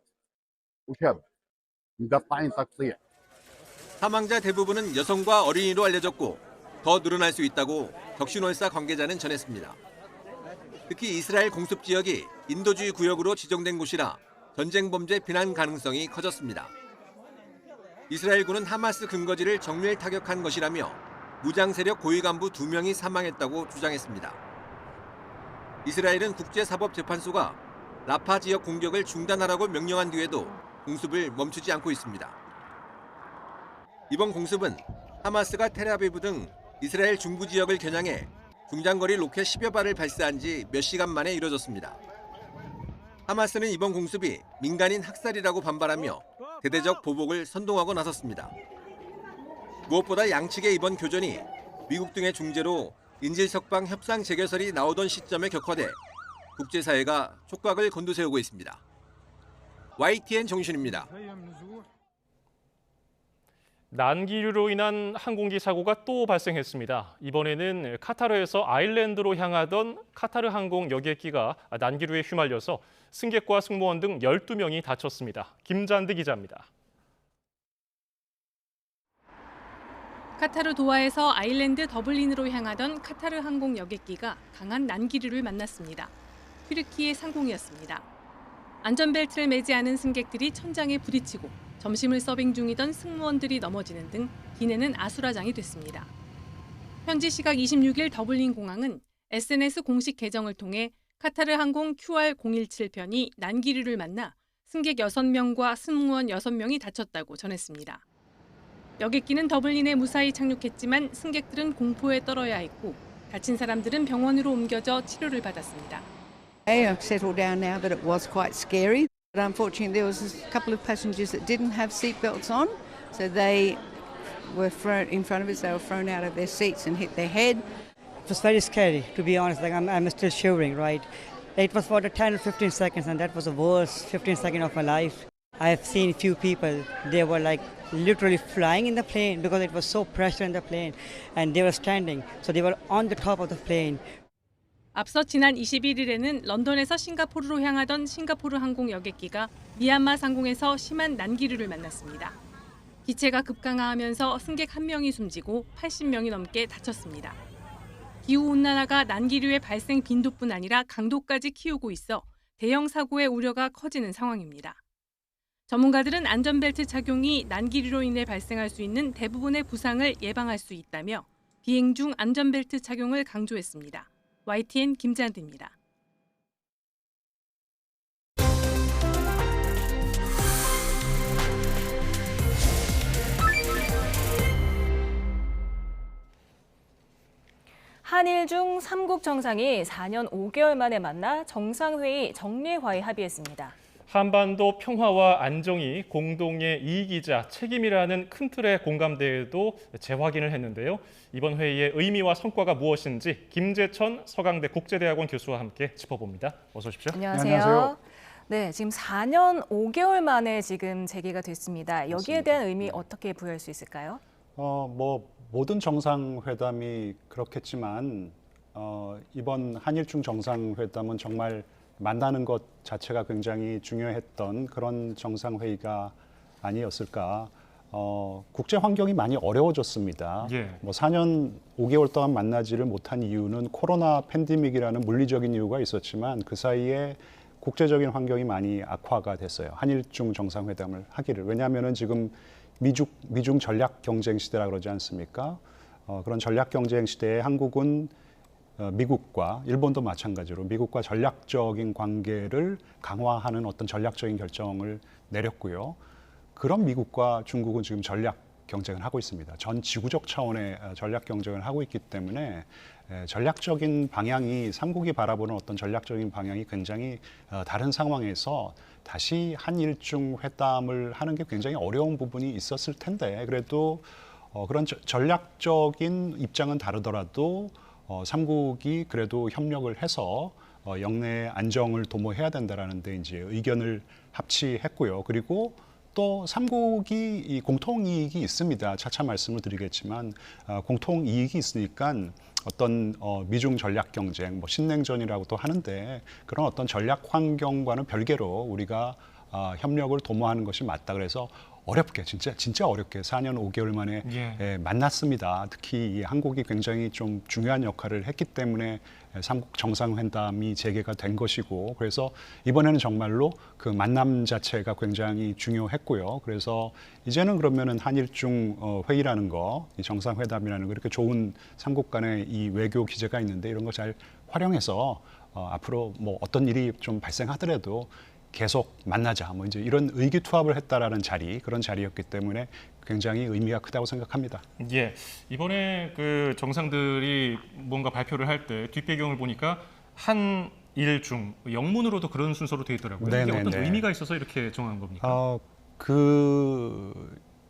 وشاب مقطعين تقطيع. 사망자 대부분은 여성과 어린이로 알려졌고 더 늘어날 수 있다고 격신월사 관계자는 전했습니다. 특히 이스라엘 공습 지역이 인도주의 구역으로 지정된 곳이라 전쟁 범죄 비난 가능성이 커졌습니다. 이스라엘군은 하마스 근거지를 정밀 타격한 것이라며 무장 세력 고위 간부 2명이 사망했다고 주장했습니다. 이스라엘은 국제사법재판소가 라파 지역 공격을 중단하라고 명령한 뒤에도 공습을 멈추지 않고 있습니다. 이번 공습은 하마스가 텔아비브 등 이스라엘 중부 지역을 겨냥해 중장거리 로켓 10여 발을 발사한 지 몇 시간 만에 이뤄졌습니다. 하마스는 이번 공습이 민간인 학살이라고 반발하며 대대적 보복을 선동하고 나섰습니다. 무엇보다 양측의 이번 교전이 미국 등의 중재로 인질석방 협상 재개설이 나오던 시점에 격화돼 국제사회가 촉각을 곤두세우고 있습니다. YTN 정신입니다. 난기류로 인한 항공기 사고가 또 발생했습니다. 이번에는 카타르에서 아일랜드로 향하던 카타르 항공 여객기가 난기류에 휘말려서 승객과 승무원 등 12명이 다쳤습니다. 김잔드 기자입니다. 카타르 도하에서 아일랜드 더블린으로 향하던 카타르 항공 여객기가 강한 난기류를 만났습니다. 튀르키예 상공이었습니다. 안전벨트를 매지 않은 승객들이 천장에 부딪히고 점심을 서빙 중이던 승무원들이 넘어지는 등 기내는 아수라장이 됐습니다. 현지 시각 26일 더블린 공항은 SNS 공식 계정을 통해 카타르 항공 QR017편이 난기류를 만나 승객 6명과 승무원 6명이 다쳤다고 전했습니다. 여객기는 더블린에 무사히 착륙했지만 승객들은 공포에 떨어야 했고 다친 사람들은 병원으로 옮겨져 치료를 받았습니다. I've settled down now that it was quite scary. But unfortunately, there was a couple of passengers that didn't have seatbelts on, so they were thrown in front of us. They were thrown out of their seats and hit their head. It was very scary, to be honest. Like I'm still shivering, right? It was for 10 or 15 seconds, and that was the worst 15 seconds of my life. I have seen few people. They were like literally flying in the plane because it was so pressure in the plane, and they were standing, so they were on the top of the plane. 앞서 지난 21일에는 런던에서 싱가포르로 향하던 싱가포르 항공 여객기가 미얀마 상공에서 심한 난기류를 만났습니다. 기체가 급강하하면서 승객 1명이 숨지고 80명이 넘게 다쳤습니다. 기후온난화가 난기류의 발생 빈도뿐 아니라 강도까지 키우고 있어 대형 사고의 우려가 커지는 상황입니다. 전문가들은 안전벨트 착용이 난기류로 인해 발생할 수 있는 대부분의 부상을 예방할 수 있다며 비행 중 안전벨트 착용을 강조했습니다. YTN 김잔드입니다. 한일 중 3국 정상이 4년 5개월 만에 만나 정상회의 정례화에 합의했습니다. 한반도 평화와 안정이 공동의 이익이자 책임이라는 큰 틀의 공감대에도 재확인을 했는데요. 이번 회의의 의미와 성과가 무엇인지 김재천 서강대 국제대학원 교수와 함께 짚어봅니다. 어서 오십시오. 안녕하세요. 네, 지금 4년 5개월 만에 지금 재개가 됐습니다. 여기에 대한 의미 어떻게 부여할 수 있을까요? 모든 정상회담이 그렇겠지만 이번 한일중 정상회담은 정말 만나는 것 자체가 굉장히 중요했던 그런 정상회의가 아니었을까. 국제 환경이 많이 어려워졌습니다. 4년 5개월 동안 만나지를 못한 이유는 코로나 팬데믹이라는 물리적인 이유가 있었지만 그 사이에 국제적인 환경이 많이 악화가 됐어요. 한일중 정상회담을 하기를. 왜냐하면 지금 미중 전략 경쟁 시대라 그러지 않습니까? 그런 전략 경쟁 시대에 한국은 미국과 일본도 마찬가지로 미국과 전략적인 관계를 강화하는 어떤 전략적인 결정을 내렸고요. 그런 미국과 중국은 지금 전략 경쟁을 하고 있습니다. 전 지구적 차원의 전략 경쟁을 하고 있기 때문에 전략적인 방향이 삼국이 바라보는 어떤 전략적인 방향이 굉장히 다른 상황에서 다시 한일중 회담을 하는 게 굉장히 어려운 부분이 있었을 텐데 그래도 그런 전략적인 입장은 다르더라도 삼국이 그래도 협력을 해서 영내 안정을 도모해야 된다라는 데 이제 의견을 합치했고요. 그리고 또 삼국이 이 공통이익이 있습니다. 차차 말씀을 드리겠지만 공통이익이 있으니까 어떤 미중 전략 경쟁, 신냉전이라고도 하는데 그런 어떤 전략 환경과는 별개로 우리가 협력을 도모하는 것이 맞다. 그래서 어렵게 진짜 어렵게 4년 5개월 만에 만났습니다. 특히 이 한국이 굉장히 좀 중요한 역할을 했기 때문에 삼국 정상회담이 재개가 된 것이고, 그래서 이번에는 정말로 그 만남 자체가 굉장히 중요했고요. 그래서 이제는 그러면은 한일중 회의라는 거, 이 정상회담이라는 거, 이렇게 좋은 삼국 간의 이 외교 기제가 있는데 이런 거 잘 활용해서 앞으로 뭐 어떤 일이 좀 발생하더라도 계속 만나자, 뭐 이제 이런 의기투합을 했다라는 그런 자리였기 때문에 굉장히 의미가 크다고 생각합니다. 예, 이번에 그 정상들이 뭔가 발표를 할 때 뒷배경을 보니까 한일중 영문으로도 그런 순서로 되어 있더라고요. 이게 어떤 의미가 있어서 이렇게 정한 겁니까?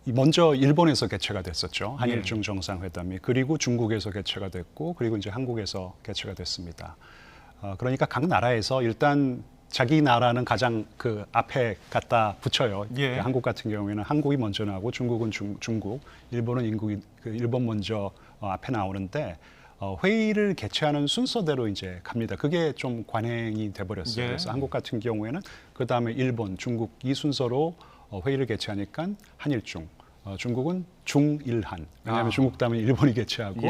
먼저 일본에서 개최가 됐었죠. 한일중 정상회담이. 그리고 중국에서 개최가 됐고, 그리고 이제 한국에서 개최가 됐습니다. 그러니까 각 나라에서 일단 자기 나라는 가장 그 앞에 갖다 붙여요. 한국 같은 경우에는 한국이 먼저 나오고, 중국은 중국, 일본은 일본 먼저 앞에 나오는데, 회의를 개최하는 순서대로 이제 갑니다. 그게 좀 관행이 돼버렸어요. 그래서 한국 같은 경우에는 그 다음에 일본, 중국 이 순서로 회의를 개최하니까 한일중, 중국은 중일한. 왜냐하면 중국 다음에 일본이 개최하고,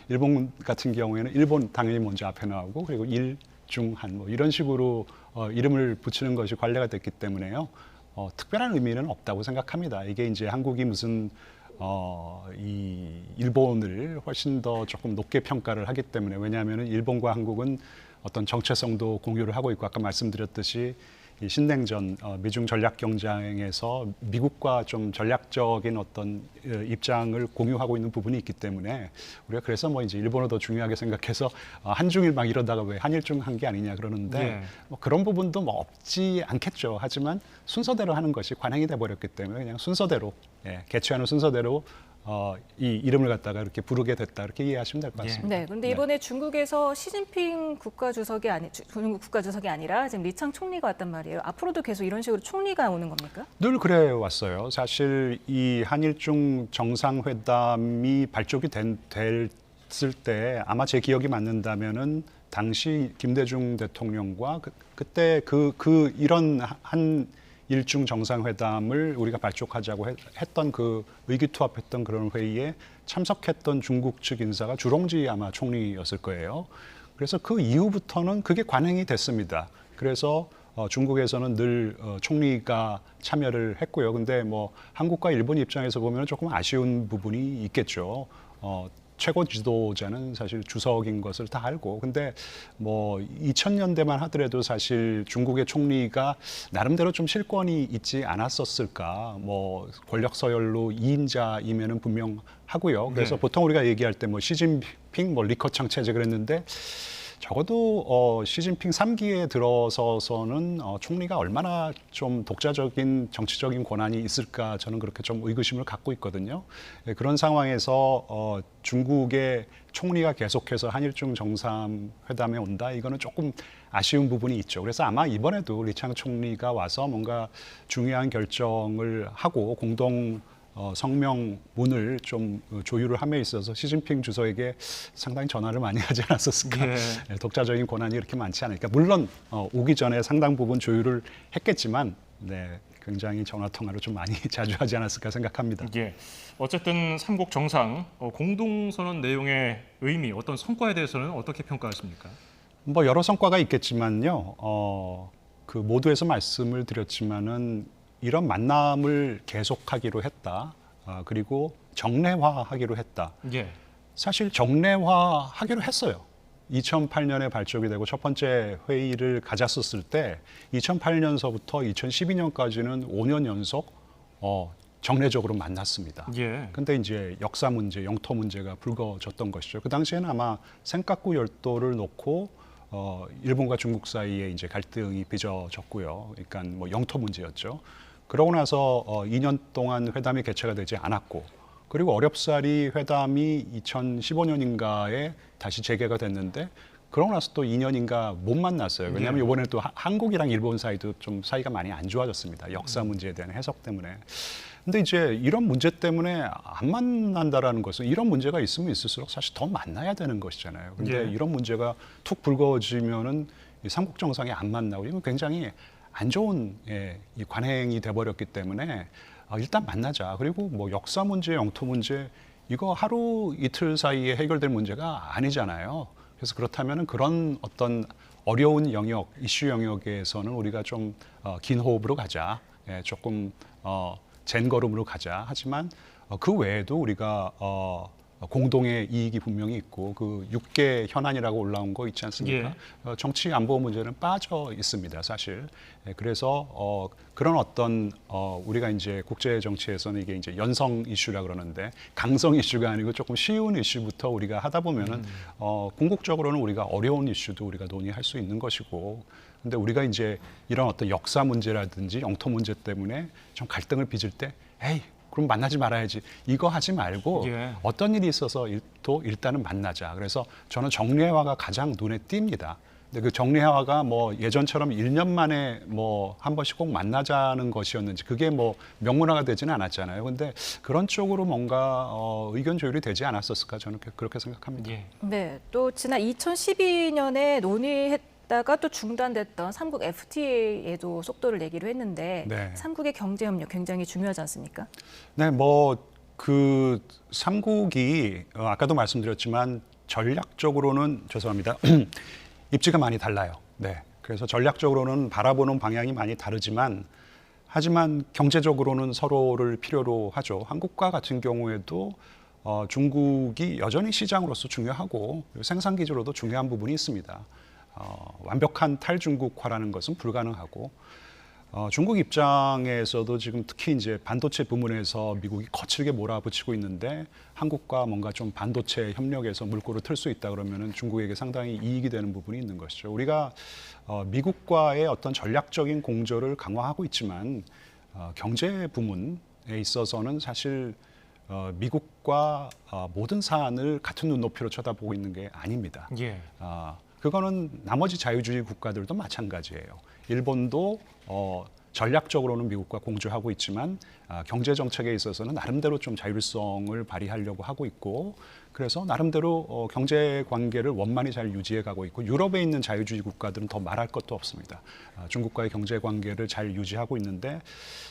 일본 같은 경우에는 일본 당연히 먼저 앞에 나오고, 그리고 일중한 뭐 이런 식으로 이름을 붙이는 것이 관례가 됐기 때문에요. 특별한 의미는 없다고 생각합니다. 이게 이제 한국이 무슨 이 일본을 훨씬 더 조금 높게 평가를 하기 때문에, 왜냐하면 일본과 한국은 어떤 정체성도 공유를 하고 있고, 아까 말씀드렸듯이 이 신냉전 미중 전략 경쟁에서 미국과 좀 전략적인 어떤 입장을 공유하고 있는 부분이 있기 때문에 우리가 그래서 뭐 이제 일본어 더 중요하게 생각해서 한중일 막 이러다가 왜 한일중 한 게 아니냐 그러는데 뭐 그런 부분도 뭐 없지 않겠죠. 하지만 순서대로 하는 것이 관행이 돼 버렸기 때문에 그냥 순서대로 개최하는 순서대로 이 이름을 갖다가 이렇게 부르게 됐다, 이렇게 이해하시면 될 것 같습니다. 네, 그런데 이번에 중국에서 시진핑 중국 국가주석이 아니라 지금 리창 총리가 왔단 말이에요. 앞으로도 계속 이런 식으로 총리가 오는 겁니까? 늘 그래 왔어요. 사실 이 한일중 정상회담이 발족이 됐을 때 아마 제 기억이 맞는다면은 당시 김대중 대통령과 그때 이런 한일중 정상회담을 우리가 발족하자고 했던 그 의기투합했던 그런 회의에 참석했던 중국 측 인사가 주롱지 아마 총리였을 거예요. 그래서 그 이후부터는 그게 관행이 됐습니다. 그래서 중국에서는 늘 총리가 참여를 했고요. 근데 뭐 한국과 일본 입장에서 보면 조금 아쉬운 부분이 있겠죠. 최고 지도자는 사실 주석인 것을 다 알고, 근데 뭐 2000년대만 하더라도 사실 중국의 총리가 나름대로 좀 실권이 있지 않았었을까. 뭐 권력 서열로 2인자이면은 분명하고요. 그래서 보통 우리가 얘기할 때 뭐 시진핑, 뭐 리커창 체제 그랬는데, 적어도 시진핑 3기에 들어서서는 총리가 얼마나 좀 독자적인 정치적인 권한이 있을까, 저는 그렇게 좀 의구심을 갖고 있거든요. 그런 상황에서 중국의 총리가 계속해서 한일중 정상회담에 온다, 이거는 조금 아쉬운 부분이 있죠. 그래서 아마 이번에도 리창 총리가 와서 뭔가 중요한 결정을 하고 공동 성명문을 좀 조율을 함에 있어서 시진핑 주석에게 상당히 전화를 많이 하지 않았었을까. 독자적인 권한이 이렇게 많지 않으니까. 물론 오기 전에 상당 부분 조율을 했겠지만 굉장히 전화 통화를 좀 많이 자주 하지 않았을까 생각합니다. 어쨌든 삼국 정상 공동선언 내용의 의미, 어떤 성과에 대해서는 어떻게 평가하십니까? 뭐 여러 성과가 있겠지만요. 그 모두에서 말씀을 드렸지만은 이런 만남을 계속하기로 했다. 그리고 정례화하기로 했다. 사실 정례화하기로 했어요. 2008년에 발족이 되고 첫 번째 회의를 가졌었을 때 2008년서부터 2012년까지는 5년 연속 정례적으로 만났습니다. 근데 이제 역사 문제, 영토 문제가 불거졌던 것이죠. 그 당시에는 아마 생각구 열도를 놓고 일본과 중국 사이에 이제 갈등이 빚어졌고요. 그러니까 뭐 영토 문제였죠. 그러고 나서 2년 동안 회담이 개최가 되지 않았고, 그리고 어렵사리 회담이 2015년인가에 다시 재개가 됐는데, 그러고 나서 또 2년인가 못 만났어요. 왜냐하면 이번에 또 한국이랑 일본 사이도 좀 사이가 많이 안 좋아졌습니다. 역사 문제에 대한 해석 때문에. 근데 이제 이런 문제 때문에 안 만난다라는 것은, 이런 문제가 있으면 있을수록 사실 더 만나야 되는 것이잖아요. 근데 이런 문제가 툭 불거지면은 삼국 정상이 안 만나고, 이건 굉장히 안 좋은 이 관행이 돼버렸기 때문에 일단 만나자. 그리고 뭐 역사 문제, 영토 문제 이거 하루 이틀 사이에 해결될 문제가 아니잖아요. 그래서 그렇다면 그런 어떤 어려운 영역, 이슈 영역에서는 우리가 좀 긴 호흡으로 가자. 조금 젠 걸음으로 가자. 하지만 그 외에도 우리가 공동의 이익이 분명히 있고 그 6개 현안이라고 올라온 거 있지 않습니까? 정치 안보 문제는 빠져 있습니다, 사실. 그래서 그런 어떤 우리가 이제 국제 정치에서는 이게 이제 연성 이슈라 그러는데 강성 이슈가 아니고 조금 쉬운 이슈부터 우리가 하다 보면은 궁극적으로는 우리가 어려운 이슈도 우리가 논의할 수 있는 것이고. 근데 우리가 이제 이런 어떤 역사 문제라든지 영토 문제 때문에 좀 갈등을 빚을 때, 에이, 그럼 만나지 말아야지. 이거 하지 말고 어떤 일이 있어서 또 일단은 만나자. 그래서 저는 정례화가 가장 눈에 띕니다. 근데 그 정례화가 뭐 예전처럼 1년 만에 뭐 한 번씩 꼭 만나자는 것이었는지 그게 뭐 명문화가 되지는 않았잖아요. 근데 그런 쪽으로 뭔가 의견 조율이 되지 않았었을까 저는 그렇게 생각합니다. 네, 또 지난 2012년에 논의했다가 또 중단됐던 삼국 FTA에도 속도를 내기로 했는데 삼국의 경제 협력 굉장히 중요하지 않습니까? 네, 뭐 그 삼국이 아까도 말씀드렸지만 전략적으로는 죄송합니다. 입지가 많이 달라요. 네. 그래서 전략적으로는 바라보는 방향이 많이 다르지만 하지만 경제적으로는 서로를 필요로 하죠. 한국과 같은 경우에도 중국이 여전히 시장으로서 중요하고 생산 기지로도 중요한 부분이 있습니다. 완벽한 탈중국화라는 것은 불가능하고 중국 입장에서도 지금 특히 이제 반도체 부문에서 미국이 거칠게 몰아붙이고 있는데 한국과 뭔가 좀 반도체 협력에서 물꼬를 틀 수 있다 그러면은 중국에게 상당히 이익이 되는 부분이 있는 것이죠. 우리가 미국과의 어떤 전략적인 공조를 강화하고 있지만 경제 부문에 있어서는 사실 미국과 모든 사안을 같은 눈높이로 쳐다보고 있는 게 아닙니다. 그거는 나머지 자유주의 국가들도 마찬가지예요. 일본도 전략적으로는 미국과 공조하고 있지만 경제 정책에 있어서는 나름대로 좀 자율성을 발휘하려고 하고 있고 그래서 나름대로 경제 관계를 원만히 잘 유지해 가고 있고 유럽에 있는 자유주의 국가들은 더 말할 것도 없습니다. 중국과의 경제 관계를 잘 유지하고 있는데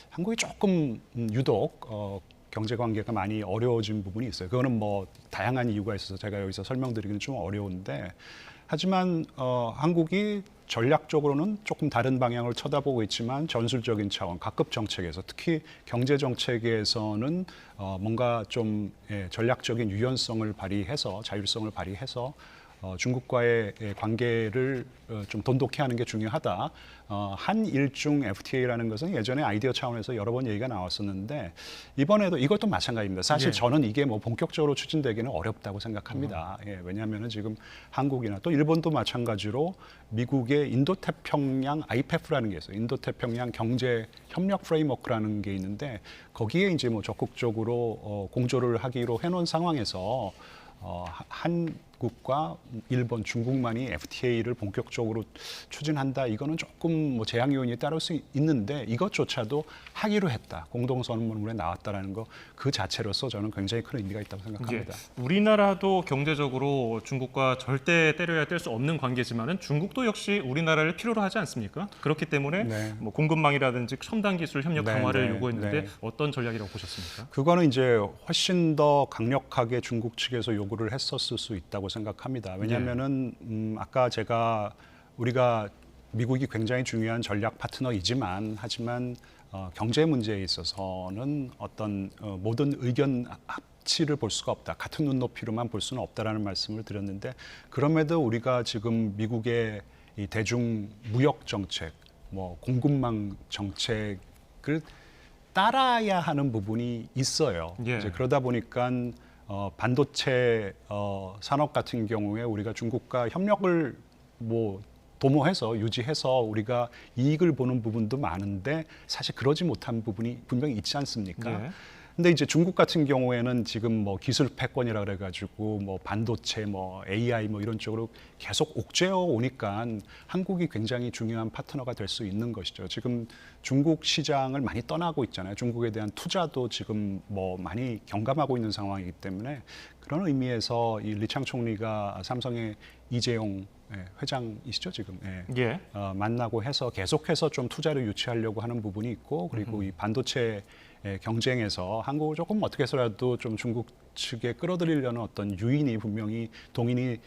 한국이 조금 유독 경제 관계가 많이 어려워진 부분이 있어요. 그거는 뭐 다양한 이유가 있어서 제가 여기서 설명드리기는 좀 어려운데 하지만 한국이 전략적으로는 조금 다른 방향을 쳐다보고 있지만 전술적인 차원, 각급 정책에서 특히 경제 정책에서는 뭔가 좀 전략적인 유연성을 발휘해서 자율성을 발휘해서 중국과의 관계를 좀 돈독히 하는 게 중요하다. 한일중 FTA라는 것은 예전에 아이디어 차원에서 여러 번 얘기가 나왔었는데 이번에도 이것도 마찬가지입니다. 사실 저는 이게 뭐 본격적으로 추진되기는 어렵다고 생각합니다. 왜냐하면 지금 한국이나 또 일본도 마찬가지로 미국의 인도태평양 IPEF라는 게 있어요. 인도태평양 경제 협력 프레임워크라는 게 있는데 거기에 이제 뭐 적극적으로 공조를 하기로 해놓은 상황에서 한국과 일본, 중국만이 FTA를 본격적으로 추진한다. 이거는 조금 뭐 제약 요인이 따를 수 있는데 이것조차도 하기로 했다. 공동선언문에 나왔다라는 거 그 자체로서 저는 굉장히 큰 의미가 있다고 생각합니다. 우리나라도 경제적으로 중국과 절대 때려야 뗄 수 없는 관계지만은 중국도 역시 우리나라를 필요로 하지 않습니까? 그렇기 때문에 뭐 공급망이라든지 첨단 기술 협력 강화를 요구했는데 어떤 전략이라고 보셨습니까? 그거는 이제 훨씬 더 강력하게 중국 측에서 요구를 했었을 수 있다고 생각합니다. 왜냐하면은 아까 제가 우리가 미국이 굉장히 중요한 전략 파트너이지만 하지만 경제 문제에 있어서는 어떤 모든 의견 합치를 볼 수가 없다. 같은 눈높이로만 볼 수는 없다라는 말씀을 드렸는데 그럼에도 우리가 지금 미국의 이 대중 무역 정책, 뭐 공급망 정책을 따라야 하는 부분이 있어요. 이제 그러다 보니까 반도체 산업 같은 경우에 우리가 중국과 협력을 뭐 도모해서 유지해서 우리가 이익을 보는 부분도 많은데 사실 그러지 못한 부분이 분명히 있지 않습니까? 근데 이제 중국 같은 경우에는 지금 뭐 기술 패권이라 그래가지고 뭐 반도체, 뭐 AI 뭐 이런 쪽으로 계속 옥죄어 오니까 한국이 굉장히 중요한 파트너가 될 수 있는 것이죠. 지금 중국 시장을 많이 떠나고 있잖아요. 중국에 대한 투자도 지금 뭐 많이 경감하고 있는 상황이기 때문에 그런 의미에서 이 리창 총리가 삼성의 이재용 회장이시죠 지금 만나고 해서 계속해서 좀 투자를 유치하려고 하는 부분이 있고 그리고 이 반도체 경쟁에서 한국을 조금 어떻게 해서라도 좀 중국 측에 끌어들이려는 어떤 유인이 분명히 동인이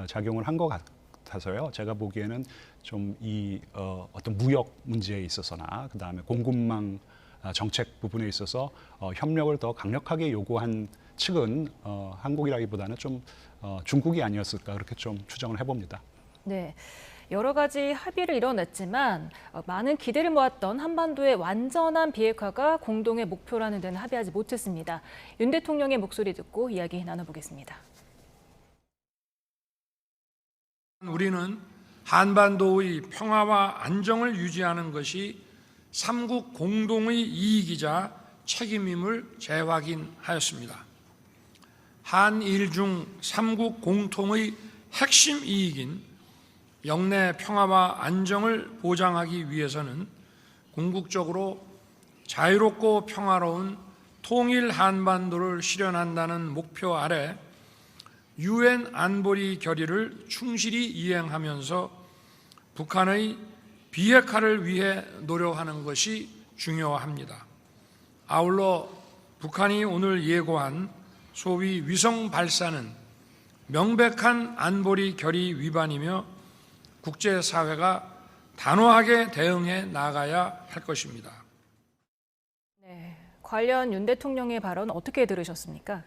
작용을 한 것 같아서요. 제가 보기에는 좀 이 어떤 무역 문제에 있어서나 그 다음에 공급망 정책 부분에 있어서 협력을 더 강력하게 요구한 측은 한국이라기보다는 좀 중국이 아니었을까 그렇게 좀 추정을 해봅니다. 네, 여러 가지 합의를 이뤄냈지만 많은 기대를 모았던 한반도의 완전한 비핵화가 공동의 목표라는 데는 합의하지 못했습니다. 윤 대통령의 목소리 듣고 이야기 나눠보겠습니다. 우리는 한반도의 평화와 안정을 유지하는 것이 삼국 공동의 이익이자 책임임을 재확인하였습니다. 한일 중 삼국 공통의 핵심 이익인 영내 평화와 안정을 보장하기 위해서는 궁극적으로 자유롭고 평화로운 통일 한반도를 실현한다는 목표 아래 유엔 안보리 결의를 충실히 이행하면서 북한의 비핵화를 위해 노력하는 것이 중요합니다. 아울러 북한이 오늘 예고한 소위 위성 발사는 명백한 안보리 결의 위반이며 국제사회가 단호하게 대응해 나가야 할 것입니다. 네, 관련 윤 대통령의 발언 어떻게 들으셨습니까?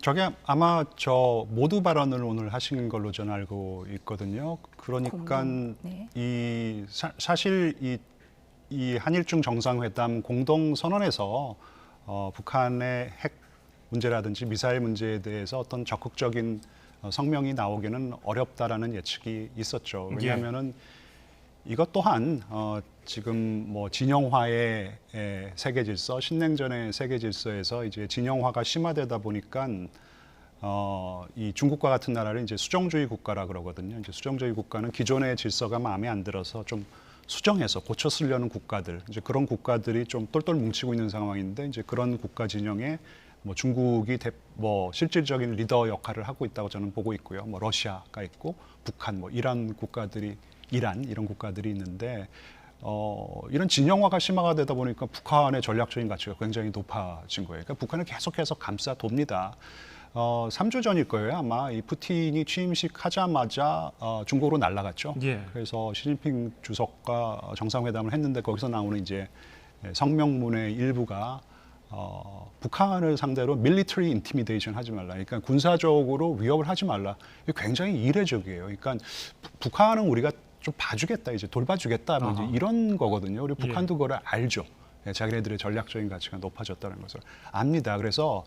저게 아마 저 모두 발언을 오늘 하신 걸로 저는 알고 있거든요. 그러니까 이 사실 이 한일중 정상회담 공동 선언에서 북한의 핵 문제라든지 미사일 문제에 대해서 어떤 적극적인 성명이 나오기는 어렵다라는 예측이 있었죠. 왜냐하면은 이것 또한 지금 뭐 진영화의 세계 질서, 신냉전의 세계 질서에서 이제 진영화가 심화되다 보니까 이 중국과 같은 나라를 이제 수정주의 국가라 그러거든요. 이제 수정주의 국가는 기존의 질서가 마음에 안 들어서 좀 수정해서 고쳐 쓰려는 국가들, 이제 그런 국가들이 좀 똘똘 뭉치고 있는 상황인데 이제 그런 국가 진영에 뭐 중국이 뭐 실질적인 리더 역할을 하고 있다고 저는 보고 있고요. 뭐 러시아가 있고 북한, 뭐 이란 이런 국가들이 있는데 이런 진영화가 심화가 되다 보니까 북한의 전략적인 가치가 굉장히 높아진 거예요. 그러니까 북한을 계속해서 감싸돕니다. 3주 전일 거예요. 아마 이 푸틴이 취임식 하자마자 중국으로 날아갔죠. 그래서 시진핑 주석과 정상회담을 했는데 거기서 나오는 이제 성명문의 일부가 북한을 상대로 밀리터리 인티미데이션 하지 말라. 그러니까 군사적으로 위협을 하지 말라. 이게 굉장히 이례적이에요. 그러니까 북한은 우리가 좀 봐주겠다, 이제 돌봐주겠다, 뭐 이제 이런 거거든요. 우리 북한도 그걸 알죠. 자기네들의 전략적인 가치가 높아졌다는 것을 압니다. 그래서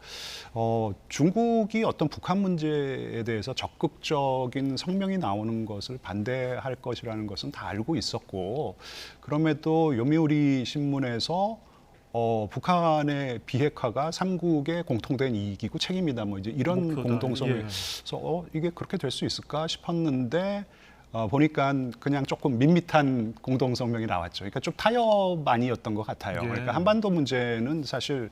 중국이 어떤 북한 문제에 대해서 적극적인 성명이 나오는 것을 반대할 것이라는 것은 다 알고 있었고, 그럼에도 요미우리 신문에서 북한의 비핵화가 삼국의 공통된 이익이고 책임이다, 뭐 이제 이런 공동성에서 이게 그렇게 될 수 있을까 싶었는데. 보니까 그냥 조금 밋밋한 공동성명이 나왔죠. 그러니까 좀 타협안이었던 것 같아요. 그러니까 한반도 문제는 사실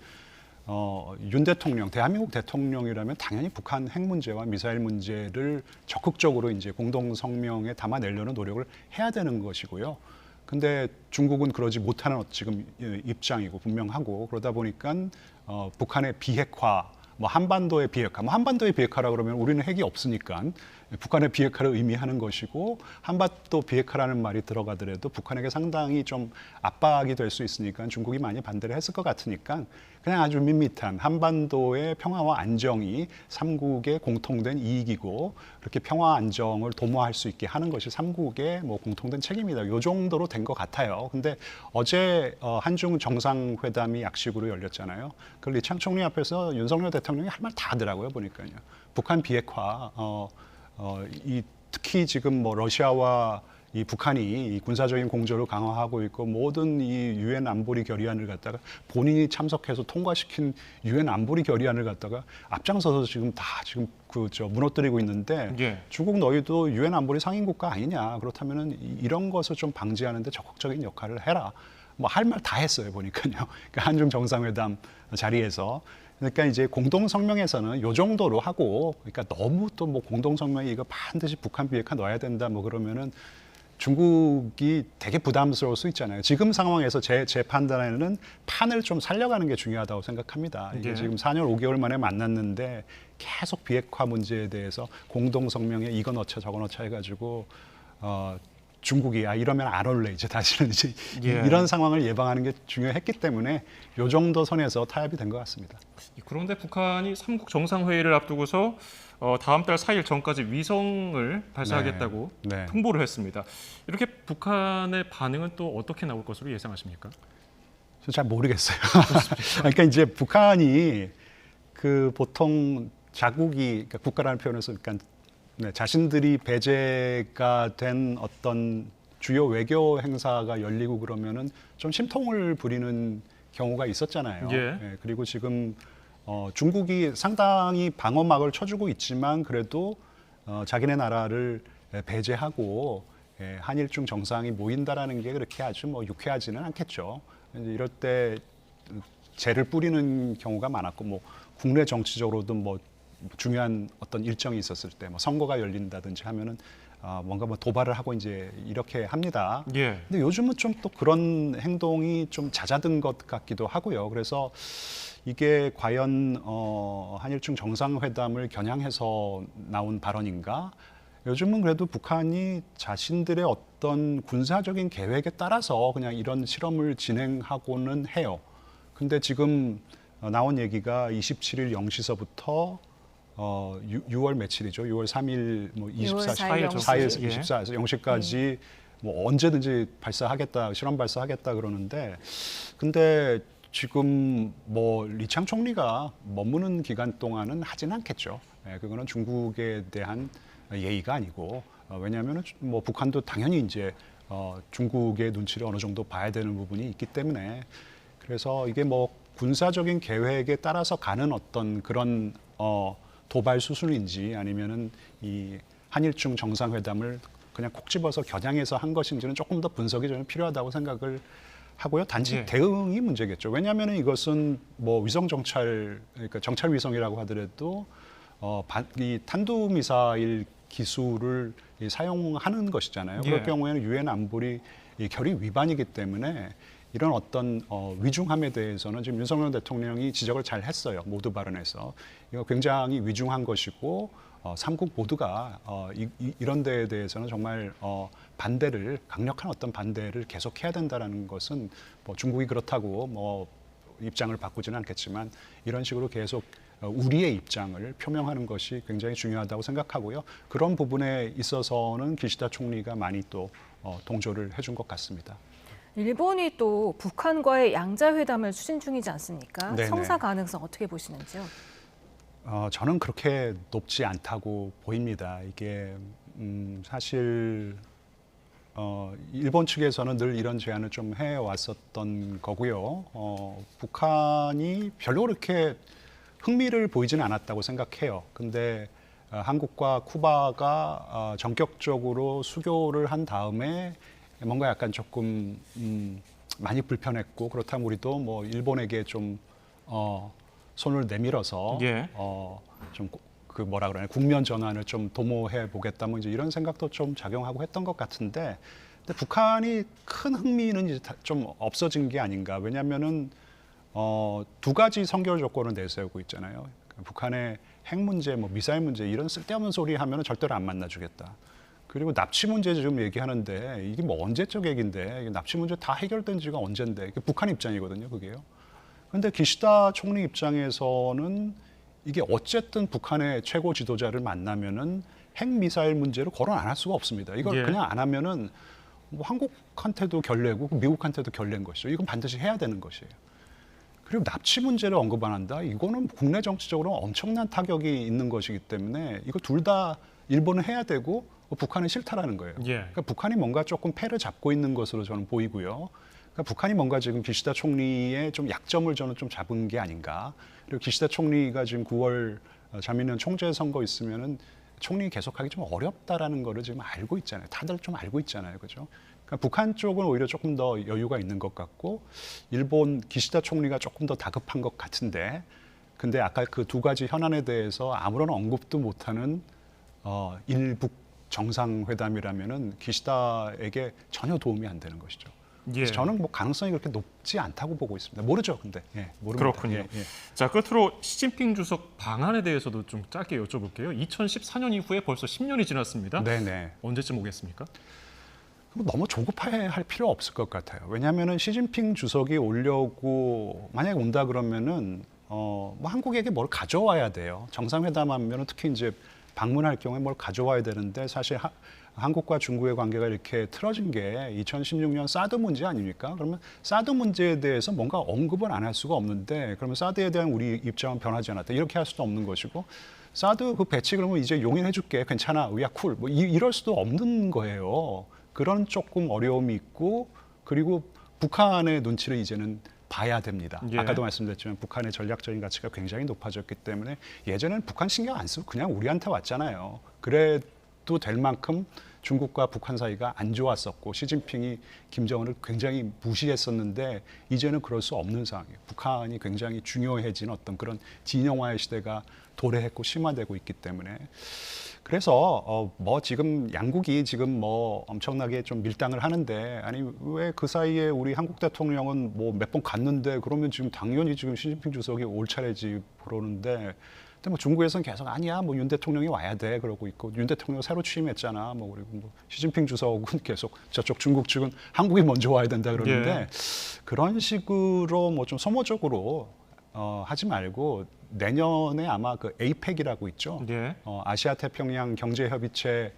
윤 대통령, 대한민국 대통령이라면 당연히 북한 핵 문제와 미사일 문제를 적극적으로 이제 공동성명에 담아내려는 노력을 해야 되는 것이고요. 근데 중국은 그러지 못하는 지금 입장이고 분명하고, 그러다 보니까 북한의 비핵화, 뭐 한반도의 비핵화, 뭐 한반도의 비핵화라 그러면 우리는 핵이 없으니까 북한의 비핵화를 의미하는 것이고, 한반도 비핵화라는 말이 들어가더라도 북한에게 상당히 좀 압박이 될 수 있으니까 중국이 많이 반대를 했을 것 같으니까 그냥 아주 밋밋한 한반도의 평화와 안정이 삼국의 공통된 이익이고, 그렇게 평화 안정을 도모할 수 있게 하는 것이 삼국의 뭐 공통된 책임이다. 이 정도로 된 것 같아요. 근데 어제 한중 정상회담이 약식으로 열렸잖아요. 그 리창 총리 앞에서 윤석열 대통령이 할 말 다 하더라고요, 보니까요. 북한 비핵화, 특히 지금 뭐 러시아와 이 북한이 이 군사적인 공조를 강화하고 있고, 모든 이 유엔 안보리 결의안을 갖다가 본인이 참석해서 통과시킨 유엔 안보리 결의안을 갖다가 앞장서서 지금 무너뜨리고 있는데, 중국 너희도 유엔 안보리 상임국가 아니냐, 그렇다면은 이런 것을 좀 방지하는데 적극적인 역할을 해라. 뭐 할 말 다 했어요 보니까요. 그러니까 한중 정상회담 자리에서. 그러니까 이제 공동 성명에서는 요 정도로 하고, 그러니까 너무 또 뭐 공동 성명에 이거 반드시 북한 비핵화 넣어야 된다 뭐 그러면은 중국이 되게 부담스러울 수 있잖아요. 지금 상황에서 제 판단에는 판을 좀 살려가는 게 중요하다고 생각합니다. 이게 지금 4년 5개월 만에 만났는데 계속 비핵화 문제에 대해서 공동 성명에 이거 넣자 저거 넣자 해가지고 중국이 이러면 안 올래 이제 다시는 이제 이런 상황을 예방하는 게 중요했기 때문에 요 정도 선에서 타협이 된 것 같습니다. 그런데 북한이 3국 정상회의를 앞두고서 다음 달 4일 전까지 위성을 발사하겠다고 통보를 했습니다. 이렇게 북한의 반응은 또 어떻게 나올 것으로 예상하십니까? 저 잘 모르겠어요. 그러니까 이제 북한이 그 보통 자국이, 그러니까 국가라는 표현에서 그러니까 자신들이 배제가 된 어떤 주요 외교 행사가 열리고 그러면은 좀 심통을 부리는 경우가 있었잖아요. 그리고 지금 중국이 상당히 방어막을 쳐주고 있지만 그래도 자기네 나라를 배제하고 한일중 정상이 모인다라는 게 그렇게 아주 뭐 유쾌하지는 않겠죠. 이럴 때 재를 뿌리는 경우가 많았고, 뭐 국내 정치적으로도 뭐 중요한 어떤 일정이 있었을 때, 뭐 선거가 열린다든지 하면은 뭔가 뭐 도발을 하고 이제 이렇게 합니다. 근데 요즘은 좀 또 그런 행동이 좀 잦아든 것 같기도 하고요. 그래서 이게 과연 한일중 정상회담을 겨냥해서 나온 발언인가? 요즘은 그래도 북한이 자신들의 어떤 군사적인 계획에 따라서 그냥 이런 실험을 진행하고는 해요. 근데 지금 나온 얘기가 27일 0시서부터 6월 며칠이죠? 6월 3일, 뭐 24, 4일, 24, 0시까지 뭐 언제든지 발사하겠다, 실험 발사하겠다 그러는데, 근데 지금 뭐 리창 총리가 머무는 기간 동안은 하진 않겠죠. 그거는 중국에 대한 예의가 아니고, 왜냐하면 뭐 북한도 당연히 이제 중국의 눈치를 어느 정도 봐야 되는 부분이 있기 때문에, 그래서 이게 뭐 군사적인 계획에 따라서 가는 어떤 그런 도발 수순인지 아니면은 이 한일중 정상회담을 그냥 콕 집어서 겨냥해서 한 것인지는 조금 더 분석이 저는 필요하다고 생각을 하고요. 단지 대응이 문제겠죠. 왜냐하면 이것은 뭐 위성 정찰, 그러니까 정찰 위성이라고 하더라도 이 탄도미사일 기술을 사용하는 것이잖아요. 그럴 경우에는 유엔 안보리 결의 위반이기 때문에 이런 어떤 위중함에 대해서는 지금 윤석열 대통령이 지적을 잘 했어요. 모두 발언에서. 이거 굉장히 위중한 것이고 삼국 모두가 이런 데에 대해서는 정말 반대를, 강력한 어떤 반대를 계속해야 된다는 것은 뭐 중국이 그렇다고 뭐 입장을 바꾸지는 않겠지만 이런 식으로 계속 우리의 입장을 표명하는 것이 굉장히 중요하다고 생각하고요. 그런 부분에 있어서는 기시다 총리가 많이 또 동조를 해준 것 같습니다. 일본이 또 북한과의 양자회담을 추진 중이지 않습니까? 네네. 성사 가능성 어떻게 보시는지요? 저는 그렇게 높지 않다고 보입니다. 이게 사실 일본 측에서는 늘 이런 제안을 좀 해왔었던 거고요. 북한이 별로 그렇게 흥미를 보이지는 않았다고 생각해요. 근데 한국과 쿠바가 전격적으로 수교를 한 다음에 뭔가 약간 조금 많이 불편했고, 그렇다면 우리도 뭐 일본에게 좀 손을 내밀어서 좀 그 뭐라 그러냐, 국면 전환을 좀 도모해 보겠다, 뭐 이제 이런 생각도 좀 작용하고 했던 것 같은데, 근데 북한이 큰 흥미는 이제 좀 없어진 게 아닌가. 왜냐하면은 두 가지 선결 조건을 내세우고 있잖아요. 북한의 핵 문제, 뭐 미사일 문제 이런 쓸데없는 소리 하면은 절대로 안 만나주겠다. 그리고 납치 문제 지금 얘기하는데 이게 뭐 언제적 얘기인데, 납치 문제 다 해결된 지가 언젠데, 이게 북한 입장이거든요, 그게요. 그런데 기시다 총리 입장에서는 이게 어쨌든 북한의 최고 지도자를 만나면은 핵 미사일 문제를 거론 안 할 수가 없습니다. 이걸 그냥 안 하면은 뭐 한국한테도 결례고 미국한테도 결례인 것이죠. 이건 반드시 해야 되는 것이에요. 그리고 납치 문제를 언급 안 한다? 이거는 국내 정치적으로 엄청난 타격이 있는 것이기 때문에 이거 둘 다 일본은 해야 되고 북한은 싫다라는 거예요. 그러니까 북한이 뭔가 조금 패를 잡고 있는 것으로 저는 보이고요. 그러니까 북한이 뭔가 지금 기시다 총리의 좀 약점을 저는 좀 잡은 게 아닌가. 그리고 기시다 총리가 지금 9월 자민련 총재 선거 있으면은 총리 계속하기 좀 어렵다라는 거를 지금 알고 있잖아요. 다들 좀 알고 있잖아요, 그죠? 그러니까 북한 쪽은 오히려 조금 더 여유가 있는 것 같고 일본 기시다 총리가 조금 더 다급한 것 같은데 근데 아까 그 두 가지 현안에 대해서 아무런 언급도 못하는 일북 정상회담이라면은 기시다에게 전혀 도움이 안 되는 것이죠. 예. 저는 뭐 가능성이 그렇게 높지 않다고 보고 있습니다. 모르죠, 근데. 예, 모릅니다. 그렇군요. 예, 예. 자, 끝으로 시진핑 주석 방한에 대해서도 좀 짧게 여쭤볼게요. 2014년 이후에 벌써 10년이 지났습니다. 네네. 언제쯤 오겠습니까? 너무 조급할 필요 없을 것 같아요. 왜냐하면은 시진핑 주석이 오려고 만약에 온다 그러면은 뭐 한국에게 뭘 가져와야 돼요. 정상회담하면은 특히 이제 방문할 경우에 뭘 가져와야 되는데 사실 한국과 중국의 관계가 이렇게 틀어진 게 2016년 사드 문제 아닙니까? 그러면 사드 문제에 대해서 뭔가 언급은 안 할 수가 없는데 그러면 사드에 대한 우리 입장은 변하지 않았다. 이렇게 할 수도 없는 것이고 사드 그 배치 그러면 이제 용인해 줄게. 괜찮아. 야 쿨. 뭐 이럴 수도 없는 거예요. 그런 조금 어려움이 있고 그리고 북한의 눈치를 이제는 봐야 됩니다. 예. 아까도 말씀드렸지만 북한의 전략적인 가치가 굉장히 높아졌기 때문에 예전에는 북한 신경 안 쓰고 그냥 우리한테 왔잖아요. 그래도 될 만큼 중국과 북한 사이가 안 좋았었고 시진핑이 김정은을 굉장히 무시했었는데 이제는 그럴 수 없는 상황이에요. 북한이 굉장히 중요해진 어떤 그런 진영화의 시대가 도래했고 심화되고 있기 때문에 그래서 뭐 지금 양국이 지금 뭐 엄청나게 좀 밀당을 하는데 아니 왜 그 사이에 우리 한국 대통령은 뭐 몇 번 갔는데 그러면 지금 당연히 지금 시진핑 주석이 올 차례지 그러는데 근데 뭐 중국에서는 계속 아니야 뭐 윤 대통령이 와야 돼 그러고 있고 윤 대통령 새로 취임했잖아 뭐 그리고 뭐 시진핑 주석은 계속 저쪽 중국 측은 한국이 먼저 와야 된다 그러는데 예. 그런 식으로 뭐 좀 소모적으로 하지 말고 내년에 아마 그 에이펙이라고 있죠. 예. 아시아 태평양 경제협의체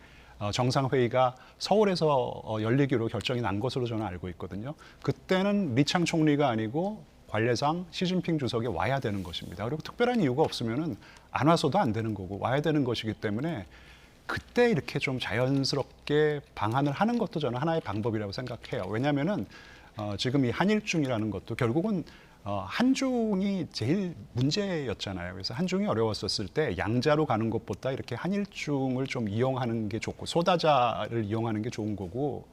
정상회의가 서울에서 열리기로 결정이 난 것으로 저는 알고 있거든요. 그때는 리창 총리가 아니고 관례상 시진핑 주석이 와야 되는 것입니다. 그리고 특별한 이유가 없으면은 안 와서도 안 되는 거고 와야 되는 것이기 때문에 그때 이렇게 좀 자연스럽게 방한을 하는 것도 저는 하나의 방법이라고 생각해요. 왜냐하면은 지금 이 한일중이라는 것도 결국은 한중이 제일 문제였잖아요. 그래서 한중이 어려웠었을 때 양자로 가는 것보다 이렇게 한일중을 좀 이용하는 게 좋고 소다자를 이용하는 게 좋은 거고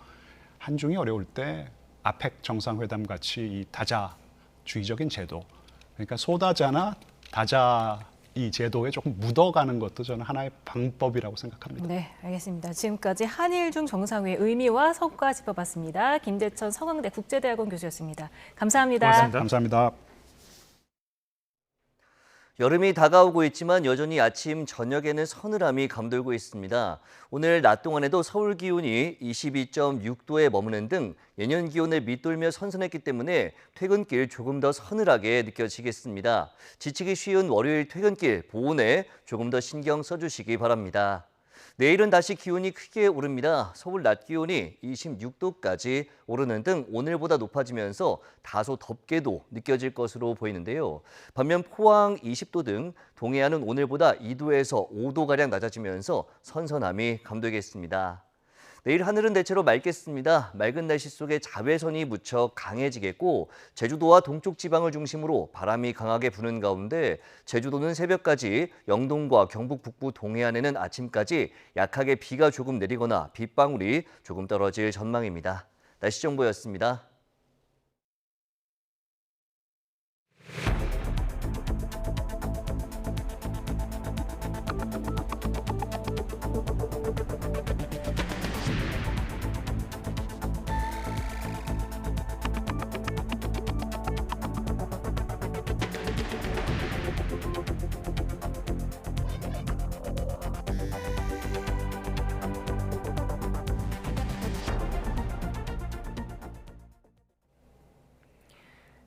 한중이 어려울 때 아펙 정상회담 같이 이 다자주의적인 제도 그러니까 소다자나 다자 이 제도에 조금 묻어가는 것도 저는 하나의 방법이라고 생각합니다. 네, 알겠습니다. 지금까지 한일중 정상회의 의미와 성과 짚어봤습니다. 김대천 서강대 국제대학원 교수였습니다. 감사합니다. 고맙습니다. 감사합니다. 여름이 다가오고 있지만 여전히 아침, 저녁에는 서늘함이 감돌고 있습니다. 오늘 낮 동안에도 서울 기온이 22.6도에 머무는 등 예년 기온을 밑돌며 선선했기 때문에 퇴근길 조금 더 서늘하게 느껴지겠습니다. 지치기 쉬운 월요일 퇴근길 보온에 조금 더 신경 써주시기 바랍니다. 내일은 다시 기온이 크게 오릅니다. 서울 낮 기온이 26도까지 오르는 등 오늘보다 높아지면서 다소 덥게도 느껴질 것으로 보이는데요. 반면 포항 20도 등 동해안은 오늘보다 2도에서 5도가량 낮아지면서 선선함이 감돌겠습니다. 내일 하늘은 대체로 맑겠습니다. 맑은 날씨 속에 자외선이 무척 강해지겠고 제주도와 동쪽 지방을 중심으로 바람이 강하게 부는 가운데 제주도는 새벽까지 영동과 경북 북부 동해안에는 아침까지 약하게 비가 조금 내리거나 빗방울이 조금 떨어질 전망입니다. 날씨 정보였습니다.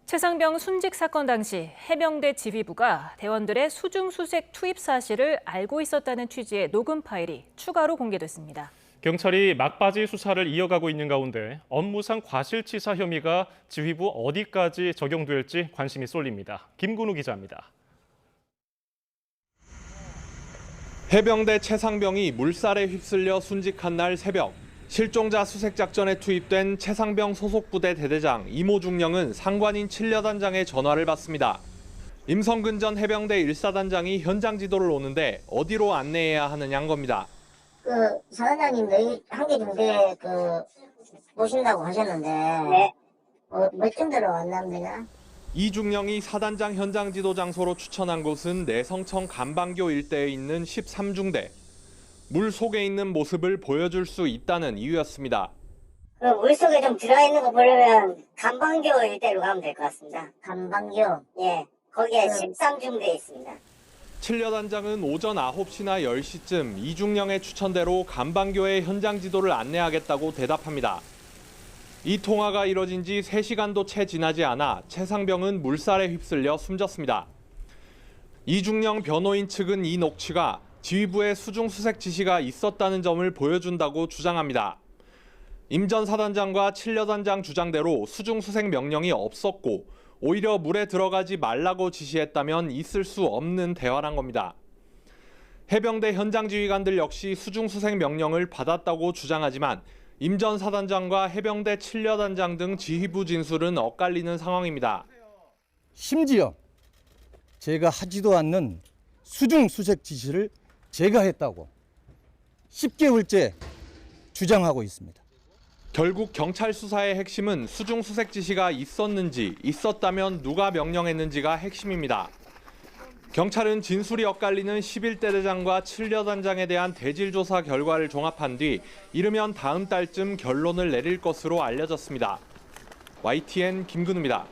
최상병 순직 사건 당시 해병대 지휘부가 대원들의 수중수색 투입 사실을 알고 있었다는 취지의 녹음 파일이 추가로 공개됐습니다. 경찰이 막바지 수사를 이어가고 있는 가운데 업무상 과실치사 혐의가 지휘부 어디까지 적용될지 관심이 쏠립니다. 김근우 기자입니다. 해병대 최상병이 물살에 휩쓸려 순직한 날 새벽, 실종자 수색 작전에 투입된 최상병 소속 부대 대대장 이모중령은 상관인 7여단장의 전화를 받습니다. 임성근 전 해병대 1사단장이 현장 지도를 오는데 어디로 안내해야 하느냐는 겁니다. 사단장님 너희 한계중대 오신다고 하셨는데 몇쯤 들어왔납니까? 이중령이 사단장 현장 지도 장소로 추천한 곳은 내성청 감방교 일대에 있는 13중대. 물 속에 있는 모습을 보여줄 수 있다는 이유였습니다. 그 물속에 좀 들어있는 거 보려면 감방교 일대로 가면 될 것 같습니다. 감방교? 예, 거기에 13중대 있습니다. 칠려단장은 오전 9시나 10시쯤 이중령의 추천대로 감방교의 현장 지도를 안내하겠다고 대답합니다. 이 통화가 이뤄진 지 3시간도 채 지나지 않아 최상병은 물살에 휩쓸려 숨졌습니다. 이중령 변호인 측은 이 녹취가 지휘부의 수중 수색 지시가 있었다는 점을 보여준다고 주장합니다. 임 전 사단장과 칠려단장 주장대로 수중 수색 명령이 없었고 오히려 물에 들어가지 말라고 지시했다면 있을 수 없는 대화란 겁니다. 해병대 현장 지휘관들 역시 수중 수색 명령을 받았다고 주장하지만 임 전 사단장과 해병대 칠려단장 등 지휘부 진술은 엇갈리는 상황입니다. 심지어 제가 하지도 않는 수중 수색 지시를 제가 했다고 10개월째 주장하고 있습니다. 결국 경찰 수사의 핵심은 수중 수색 지시가 있었는지, 있었다면 누가 명령했는지가 핵심입니다. 경찰은 진술이 엇갈리는 11대 대장과 칠려단장에 대한 대질 조사 결과를 종합한 뒤 이르면 다음 달쯤 결론을 내릴 것으로 알려졌습니다. YTN 김근우입니다.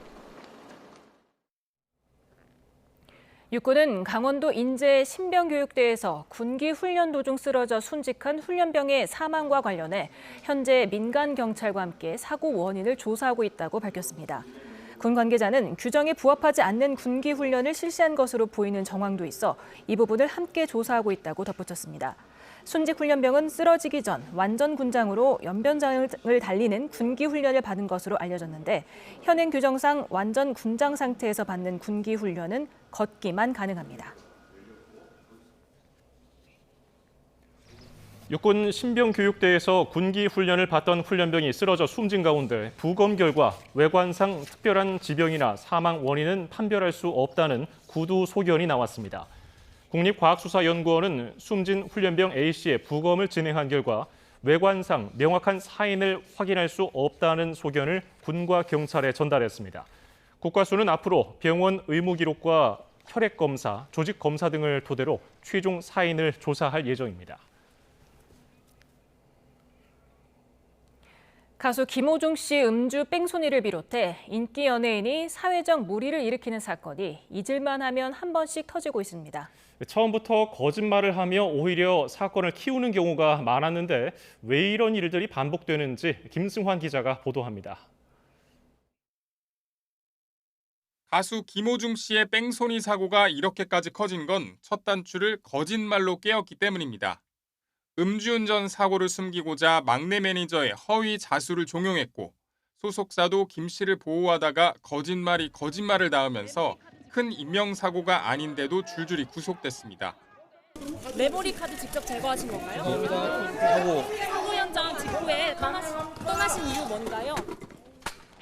육군은 강원도 인제 신병교육대에서 군기 훈련 도중 쓰러져 순직한 훈련병의 사망과 관련해 현재 민간 경찰과 함께 사고 원인을 조사하고 있다고 밝혔습니다. 군 관계자는 규정에 부합하지 않는 군기 훈련을 실시한 것으로 보이는 정황도 있어 이 부분을 함께 조사하고 있다고 덧붙였습니다. 순직 훈련병은 쓰러지기 전 완전 군장으로 연변장을 달리는 군기 훈련을 받은 것으로 알려졌는데 현행 규정상 완전 군장 상태에서 받는 군기 훈련은 걷기만 가능합니다. 육군 신병교육대에서 군기 훈련을 받던 훈련병이 쓰러져 숨진 가운데 부검 결과 외관상 특별한 지병이나 사망 원인은 판별할 수 없다는 구두 소견이 나왔습니다. 국립과학수사연구원은 숨진 훈련병 A씨의 부검을 진행한 결과 외관상 명확한 사인을 확인할 수 없다는 소견을 군과 경찰에 전달했습니다. 국과수는 앞으로 병원 의무 기록과 혈액 검사, 조직 검사 등을 토대로 최종 사인을 조사할 예정입니다. 가수 김호중 씨 음주 뺑소니를 비롯해 인기 연예인이 사회적 물의를 일으키는 사건이 잊을만 하면 한 번씩 터지고 있습니다. 처음부터 거짓말을 하며 오히려 사건을 키우는 경우가 많았는데 왜 이런 일들이 반복되는지 김승환 기자가 보도합니다. 가수 김호중 씨의 뺑소니 사고가 이렇게까지 커진 건 첫 단추를 거짓말로 깨었기 때문입니다. 음주운전 사고를 숨기고자 막내 매니저의 허위 자수를 종용했고 소속사도 김 씨를 보호하다가 거짓말을 낳으면서 큰 인명사고가 아닌데도 줄줄이 구속됐습니다. 메모리 카드 직접 제거하신 건가요? 사고 현장 직후에 떠나신 이유 뭔가요?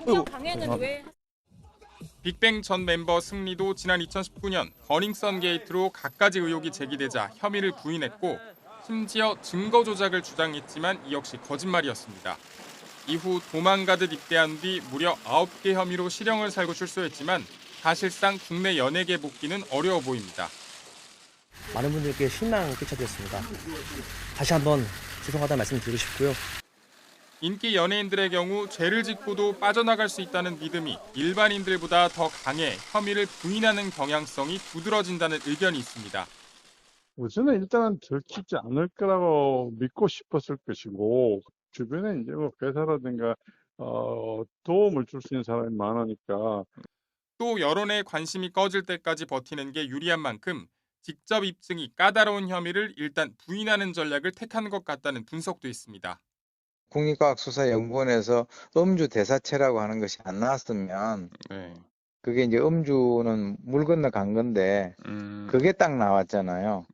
운영 방해는 왜? 빅뱅 전 멤버 승리도 지난 2019년 버닝썬 게이트로 갖가지 의혹이 제기되자 혐의를 부인했고 심지어 증거 조작을 주장했지만 이 역시 거짓말이었습니다. 이후 도망가듯 입대한 뒤 무려 9개 혐의로 실형을 살고 출소했지만 사실상 국내 연예계 복귀는 어려워 보입니다. 많은 분들께 실망을 끼쳐드렸습니다. 다시 한번 죄송하다는 말씀 드리고 싶고요. 인기 연예인들의 경우 죄를 짓고도 빠져나갈 수 있다는 믿음이 일반인들보다 더 강해 혐의를 부인하는 경향성이 두드러진다는 의견이 있습니다. 우선은 일단은 들키지 않을 거라고 믿고 싶었을 것이고 주변에 이제 뭐 회사라든가 도움을 줄 수 있는 사람이 많으니까. 또 여론의 관심이 꺼질 때까지 버티는 게 유리한 만큼 직접 입증이 까다로운 혐의를 일단 부인하는 전략을 택한 것 같다는 분석도 있습니다. 국립과학수사연구원에서 음주 대사체라고 하는 것이 안 나왔으면 그게 이제 음주는 물 건너 간 건데 그게 딱 나왔잖아요.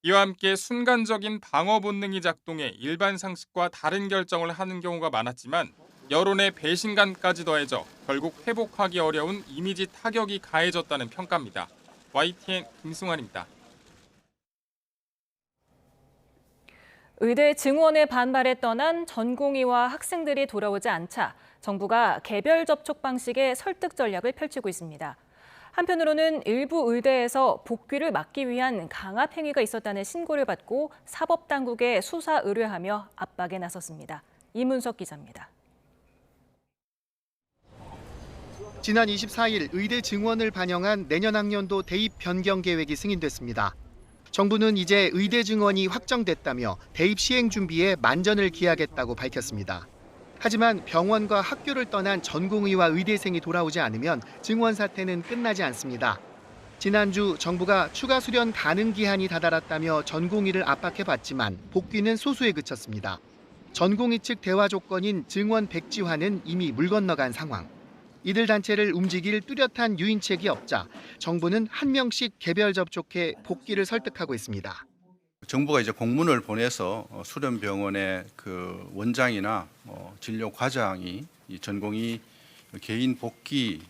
이와 함께 순간적인 방어 본능이 작동해 일반 상식과 다른 결정을 하는 경우가 많았지만 여론의 배신감까지 더해져 결국 회복하기 어려운 이미지 타격이 가해졌다는 평가입니다. YTN 김승환입니다. 의대 증원에 반발해 떠난 전공의와 학생들이 돌아오지 않자 정부가 개별 접촉 방식의 설득 전략을 펼치고 있습니다. 한편으로는 일부 의대에서 복귀를 막기 위한 강압 행위가 있었다는 신고를 받고 사법당국에 수사 의뢰하며 압박에 나섰습니다. 이문석 기자입니다. 지난 24일 의대 증원을 반영한 내년 학년도 대입 변경 계획이 승인됐습니다. 정부는 이제 의대 증원이 확정됐다며 대입 시행 준비에 만전을 기하겠다고 밝혔습니다. 하지만 병원과 학교를 떠난 전공의와 의대생이 돌아오지 않으면 증원 사태는 끝나지 않습니다. 지난주 정부가 추가 수련 가능 기한이 다다랐다며 전공의를 압박해봤지만 복귀는 소수에 그쳤습니다. 전공의 측 대화 조건인 증원 백지화는 이미 물 건너간 상황. 이들 단체를 움직일 뚜렷한 유인책이 없자 정부는 한 명씩 개별 접촉해 복귀를 설득하고 있습니다. 정부가 이제 공문을 보내서 수련병원의 그 원장이나 진료 과장이 이 전공의 개인 복귀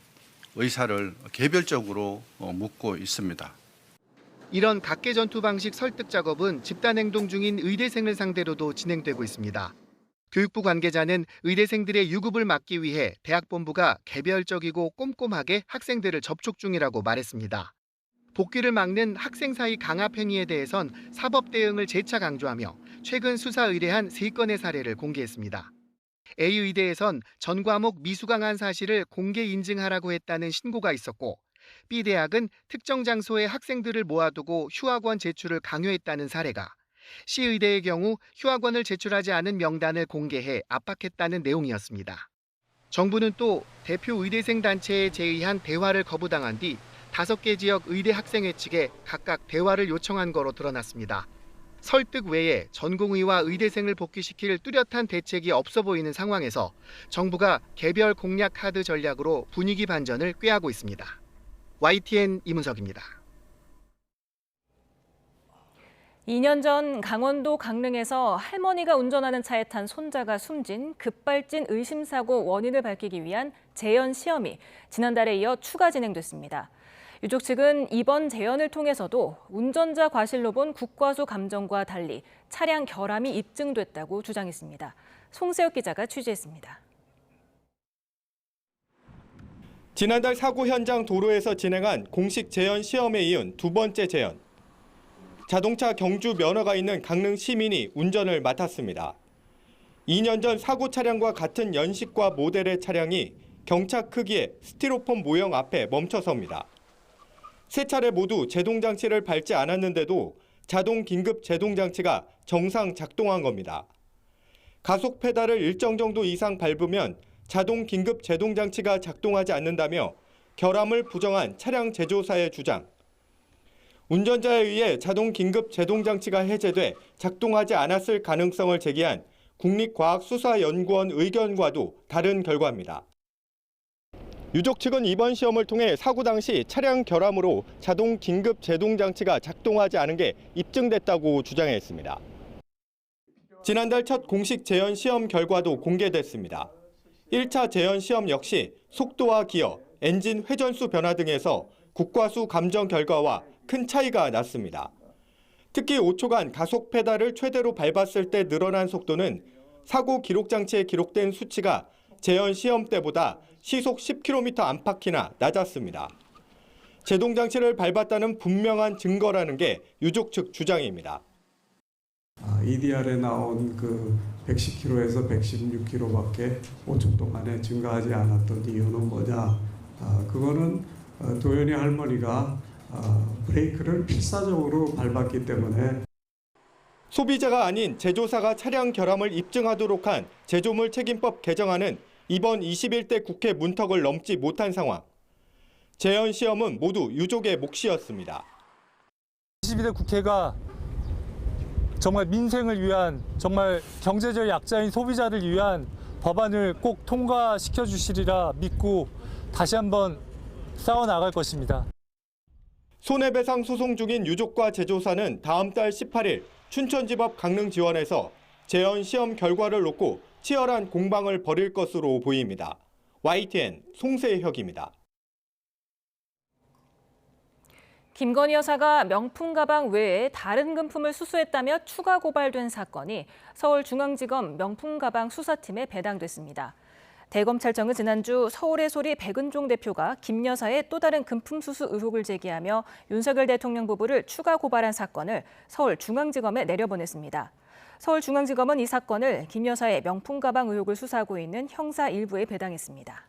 의사를 개별적으로 묻고 있습니다. 이런 각계전투 방식 설득 작업은 집단행동 중인 의대생을 상대로도 진행되고 있습니다. 교육부 관계자는 의대생들의 유급을 막기 위해 대학본부가 개별적이고 꼼꼼하게 학생들을 접촉 중이라고 말했습니다. 복귀를 막는 학생 사이 강압 행위에 대해선 사법 대응을 재차 강조하며 최근 수사 의뢰한 3건의 사례를 공개했습니다. A의대에선 전 과목 미수강한 사실을 공개 인증하라고 했다는 신고가 있었고 B대학은 특정 장소에 학생들을 모아두고 휴학원 제출을 강요했다는 사례가, C의대의 경우 휴학원을 제출하지 않은 명단을 공개해 압박했다는 내용이었습니다. 정부는 또 대표 의대생 단체에 제의한 대화를 거부당한 뒤 5개 지역 의대 학생회 측에 각각 대화를 요청한 거로 드러났습니다. 설득 외에 전공의와 의대생을 복귀시킬 뚜렷한 대책이 없어 보이는 상황에서 정부가 개별 공략 카드 전략으로 분위기 반전을 꾀하고 있습니다. YTN 이문석입니다. 2년 전 강원도 강릉에서 할머니가 운전하는 차에 탄 손자가 숨진 급발진 의심사고 원인을 밝히기 위한 재연 시험이 지난달에 이어 추가 진행됐습니다. 유족 측은 이번 재연을 통해서도 운전자 과실로 본 국과수 감정과 달리 차량 결함이 입증됐다고 주장했습니다. 송세혁 기자가 취재했습니다. 지난달 사고 현장 도로에서 진행한 공식 재연 시험에 이은 두 번째 재연. 자동차 경주 면허가 있는 강릉 시민이 운전을 맡았습니다. 2년 전 사고 차량과 같은 연식과 모델의 차량이 경차 크기의 스티로폼 모형 앞에 멈춰섭니다. 세 차례 모두 제동장치를 밟지 않았는데도 자동 긴급 제동장치가 정상 작동한 겁니다. 가속 페달을 일정 정도 이상 밟으면 자동 긴급 제동장치가 작동하지 않는다며 결함을 부정한 차량 제조사의 주장. 운전자에 의해 자동 긴급 제동장치가 해제돼 작동하지 않았을 가능성을 제기한 국립과학수사연구원 의견과도 다른 결과입니다. 유족 측은 이번 시험을 통해 사고 당시 차량 결함으로 자동 긴급 제동장치가 작동하지 않은 게 입증됐다고 주장했습니다. 지난달 첫 공식 재연 시험 결과도 공개됐습니다. 1차 재연 시험 역시 속도와 기어, 엔진 회전수 변화 등에서 국과수 감정 결과와 큰 차이가 났습니다. 특히 5초간 가속 페달을 최대로 밟았을 때 늘어난 속도는 사고 기록 장치에 기록된 수치가 재연 시험 때보다 시속 10km 안팎이나 낮았습니다. 제동 장치를 밟았다는 분명한 증거라는 게 유족 측 주장입니다. EDR에 나온 그 110km에서 116km밖에 5초 동안에 증가하지 않았던 이유는 뭐냐? 그거는 도연이 할머니가 브레이크를 필사적으로 밟았기 때문에. 소비자가 아닌 제조사가 차량 결함을 입증하도록 한 제조물 책임법 개정안은 이번 21대 국회 문턱을 넘지 못한 상황. 재연 시험은 모두 유족의 몫이었습니다. 22대 국회가 정말 민생을 위한, 정말 경제적 약자인 소비자를 위한 법안을 꼭 통과시켜 주시리라 믿고 다시 한번 싸워나갈 것입니다. 손해배상 소송 중인 유족과 제조사는 다음 달 18일 춘천지법 강릉지원에서 재연 시험 결과를 놓고 치열한 공방을 벌일 것으로 보입니다. YTN 송세혁입니다. 김건희 여사가 명품 가방 외에 다른 금품을 수수했다며 추가 고발된 사건이 서울중앙지검 명품 가방 수사팀에 배당됐습니다. 대검찰청은 지난주 서울의 소리 백은종 대표가 김 여사의 또 다른 금품 수수 의혹을 제기하며 윤석열 대통령 부부를 추가 고발한 사건을 서울중앙지검에 내려보냈습니다. 서울중앙지검은 이 사건을 김 여사의 명품 가방 의혹을 수사하고 있는 형사 1부에 배당했습니다.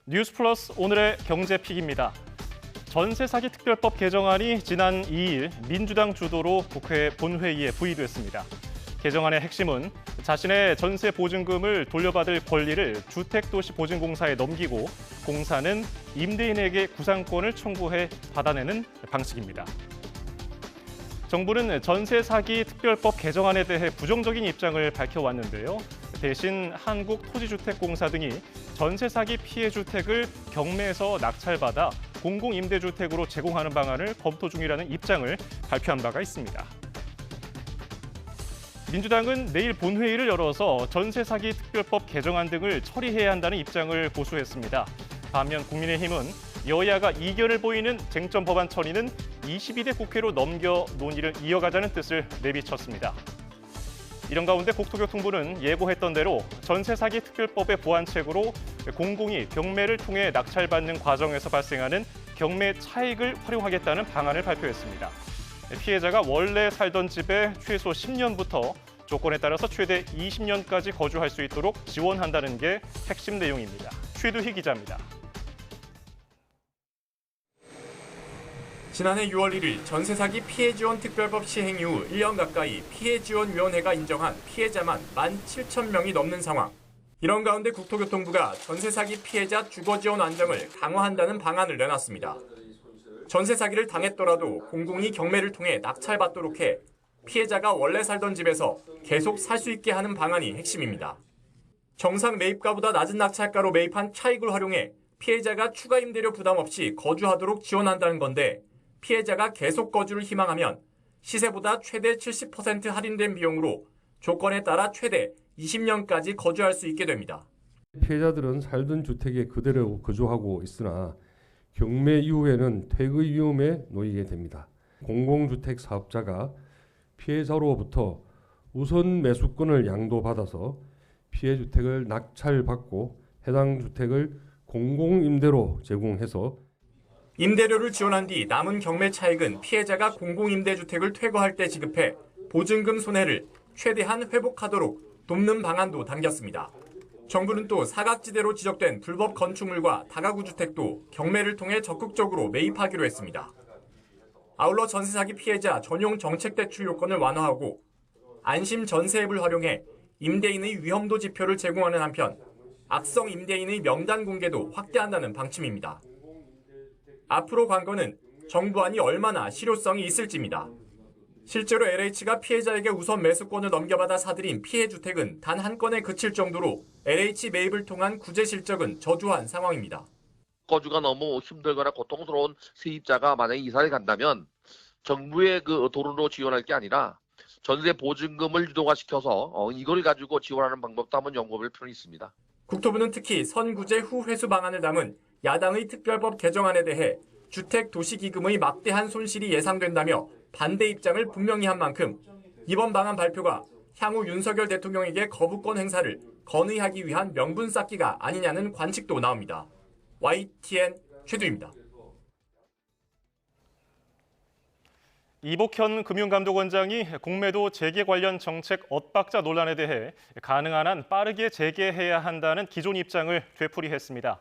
뉴스플러스 오늘의 경제픽입니다. 전세 사기 특별법 개정안이 지난 2일 민주당 주도로 국회 본회의에 부의됐습니다. 개정안의 핵심은 자신의 전세 보증금을 돌려받을 권리를 주택도시보증공사에 넘기고 공사는 임대인에게 구상권을 청구해 받아내는 방식입니다. 정부는 전세 사기 특별법 개정안에 대해 부정적인 입장을 밝혀왔는데요. 대신 한국토지주택공사 등이 전세 사기 피해 주택을 경매에서 낙찰받아 공공임대주택으로 제공하는 방안을 검토 중이라는 입장을 발표한 바가 있습니다. 민주당은 내일 본회의를 열어서 전세 사기 특별법 개정안 등을 처리해야 한다는 입장을 고수했습니다. 반면 국민의힘은 여야가 이견을 보이는 쟁점 법안 처리는 22대 국회로 넘겨 논의를 이어가자는 뜻을 내비쳤습니다. 이런 가운데 국토교통부는 예고했던 대로 전세 사기 특별법의 보완책으로 공공이 경매를 통해 낙찰받는 과정에서 발생하는 경매 차익을 활용하겠다는 방안을 발표했습니다. 피해자가 원래 살던 집에 최소 10년부터 조건에 따라서 최대 20년까지 거주할 수 있도록 지원한다는 게 핵심 내용입니다. 최두희 기자입니다. 지난해 6월 1일 전세 사기 피해 지원 특별법 시행 이후 1년 가까이 피해 지원 위원회가 인정한 피해자만 17,000명이 넘는 상황. 이런 가운데 국토교통부가 전세 사기 피해자 주거 지원 안정을 강화한다는 방안을 내놨습니다. 전세 사기를 당했더라도 공공이 경매를 통해 낙찰받도록 해 피해자가 원래 살던 집에서 계속 살 수 있게 하는 방안이 핵심입니다. 정상 매입가보다 낮은 낙찰가로 매입한 차익을 활용해 피해자가 추가 임대료 부담 없이 거주하도록 지원한다는 건데 피해자가 계속 거주를 희망하면 시세보다 최대 70% 할인된 비용으로 조건에 따라 최대 20년까지 거주할 수 있게 됩니다. 피해자들은 살던 주택에 그대로 거주하고 있으나 경매 이후에는 퇴거 위험에 놓이게 됩니다. 공공주택 사업자가 피해자로부터 우선 매수권을 양도받아서 피해 주택을 낙찰받고 해당 주택을 공공임대로 제공해서 임대료를 지원한 뒤 남은 경매 차익은 피해자가 공공임대주택을 퇴거할 때 지급해 보증금 손해를 최대한 회복하도록 돕는 방안도 담겼습니다. 정부는 또 사각지대로 지적된 불법 건축물과 다가구 주택도 경매를 통해 적극적으로 매입하기로 했습니다. 아울러 전세 사기 피해자 전용 정책 대출 요건을 완화하고 안심 전세 앱을 활용해 임대인의 위험도 지표를 제공하는 한편 악성 임대인의 명단 공개도 확대한다는 방침입니다. 앞으로 관건은 정부안이 얼마나 실효성이 있을지입니다. 실제로 LH가 피해자에게 우선 매수권을 넘겨받아 사들인 피해 주택은 단 한 건에 그칠 정도로 LH 매입을 통한 구제 실적은 저조한 상황입니다. 거주가 너무 힘들거나 고통스러운 세입자가 만약에 이사를 간다면 정부의 그 돈으로 지원할 게 아니라 전세 보증금을 유동화시켜서 이걸 가지고 지원하는 방법도 한번 연구해볼 필요는 있습니다. 국토부는 특히 선구제 후 회수 방안을 담은 야당의 특별법 개정안에 대해 주택도시기금의 막대한 손실이 예상된다며 반대 입장을 분명히 한 만큼 이번 방안 발표가 향후 윤석열 대통령에게 거부권 행사를 건의하기 위한 명분 쌓기가 아니냐는 관측도 나옵니다. YTN 최두입니다. 이복현 금융감독원장이 공매도 재개 관련 정책 엇박자 논란에 대해 가능한 한 빠르게 재개해야 한다는 기존 입장을 되풀이했습니다.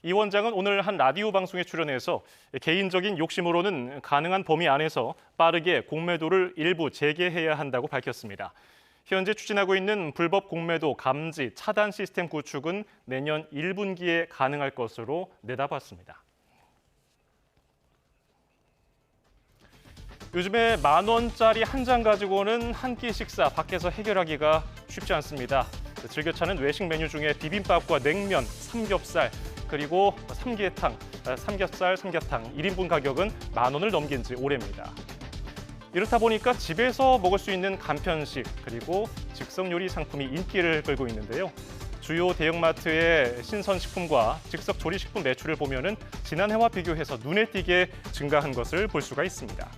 이 원장은 오늘 한 라디오 방송에 출연해서 개인적인 욕심으로는 가능한 범위 안에서 빠르게 공매도를 일부 재개해야 한다고 밝혔습니다. 현재 추진하고 있는 불법 공매도 감지, 차단 시스템 구축은 내년 1분기에 가능할 것으로 내다봤습니다. 요즘에 10,000원짜리 한 장 가지고는 한 끼 식사 밖에서 해결하기가 쉽지 않습니다. 즐겨 찾는 외식 메뉴 중에 비빔밥과 냉면, 삼겹살, 그리고 삼계탕, 삼겹살, 삼계탕 1인분 가격은 10,000원을 넘긴 지 오래입니다. 이렇다 보니까 집에서 먹을 수 있는 간편식 그리고 즉석 요리 상품이 인기를 끌고 있는데요. 주요 대형마트의 신선식품과 즉석 조리식품 매출을 보면은 지난해와 비교해서 눈에 띄게 증가한 것을 볼 수가 있습니다.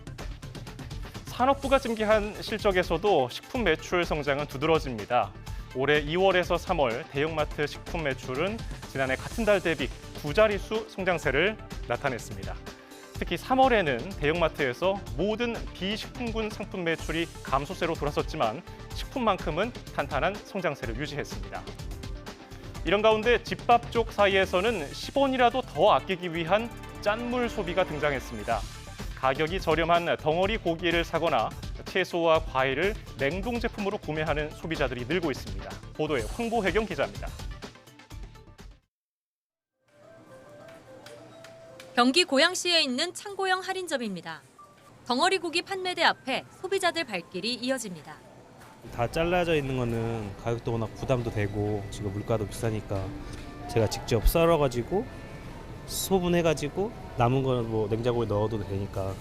산업부가 집계한 실적에서도 식품 매출 성장은 두드러집니다. 올해 2월에서 3월 대형마트 식품 매출은 지난해 같은 달 대비 9자릿수 성장세를 나타냈습니다. 특히 3월에는 대형마트에서 모든 비식품군 상품 매출이 감소세로 돌아섰지만 식품만큼은 탄탄한 성장세를 유지했습니다. 이런 가운데 집밥 쪽 사이에서는 10원이라도 더 아끼기 위한 짠물 소비가 등장했습니다. 가격이 저렴한 덩어리 고기를 사거나 채소와 과일을 냉동 제품으로 구매하는 소비자들이 늘고 있습니다. 보도에 황보혜경 기자입니다. 경기 고양시에 있는 창고형 할인점입니다. 덩어리 고기 판매대 앞에 소비자들 발길이 이어집니다. 다 잘라져 있는 거는 가격도 워낙 부담도 되고 지금 물가도 비싸니까 제가 직접 썰어가지고 소분해가지고 남은 거는 뭐 냉장고에 넣어도 되니까.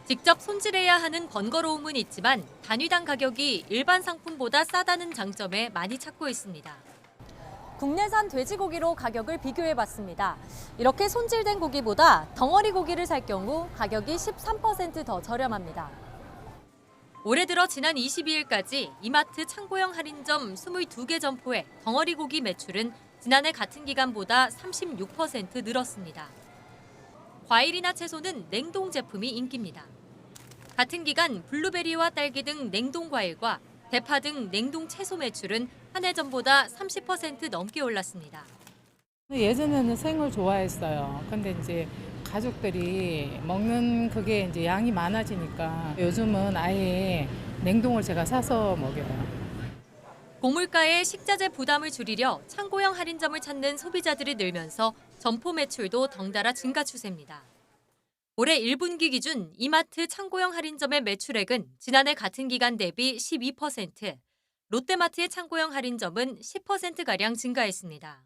직접 손질해야 하는 번거로움은 있지만 단위당 가격이 일반 상품보다 싸다는 장점에 많이 찾고 있습니다. 국내산 돼지고기로 가격을 비교해봤습니다. 이렇게 손질된 고기보다 덩어리 고기를 살 경우 가격이 13% 더 저렴합니다. 올해 들어 지난 22일까지 이마트 창고형 할인점 22개 점포의 덩어리 고기 매출은 지난해 같은 기간보다 36% 늘었습니다. 과일이나 채소는 냉동 제품이 인기입니다. 같은 기간 블루베리와 딸기 등 냉동 과일과 대파 등 냉동 채소 매출은 한 해 전보다 30% 넘게 올랐습니다. 예전에는 생을 좋아했어요. 근데 이제 가족들이 먹는 그게 이제 양이 많아지니까 요즘은 아예 냉동을 제가 사서 먹여요. 고물가의 식자재 부담을 줄이려 창고형 할인점을 찾는 소비자들이 늘면서 점포 매출도 덩달아 증가 추세입니다. 올해 1분기 기준 이마트 창고형 할인점의 매출액은 지난해 같은 기간 대비 12%, 롯데마트의 창고형 할인점은 10%가량 증가했습니다.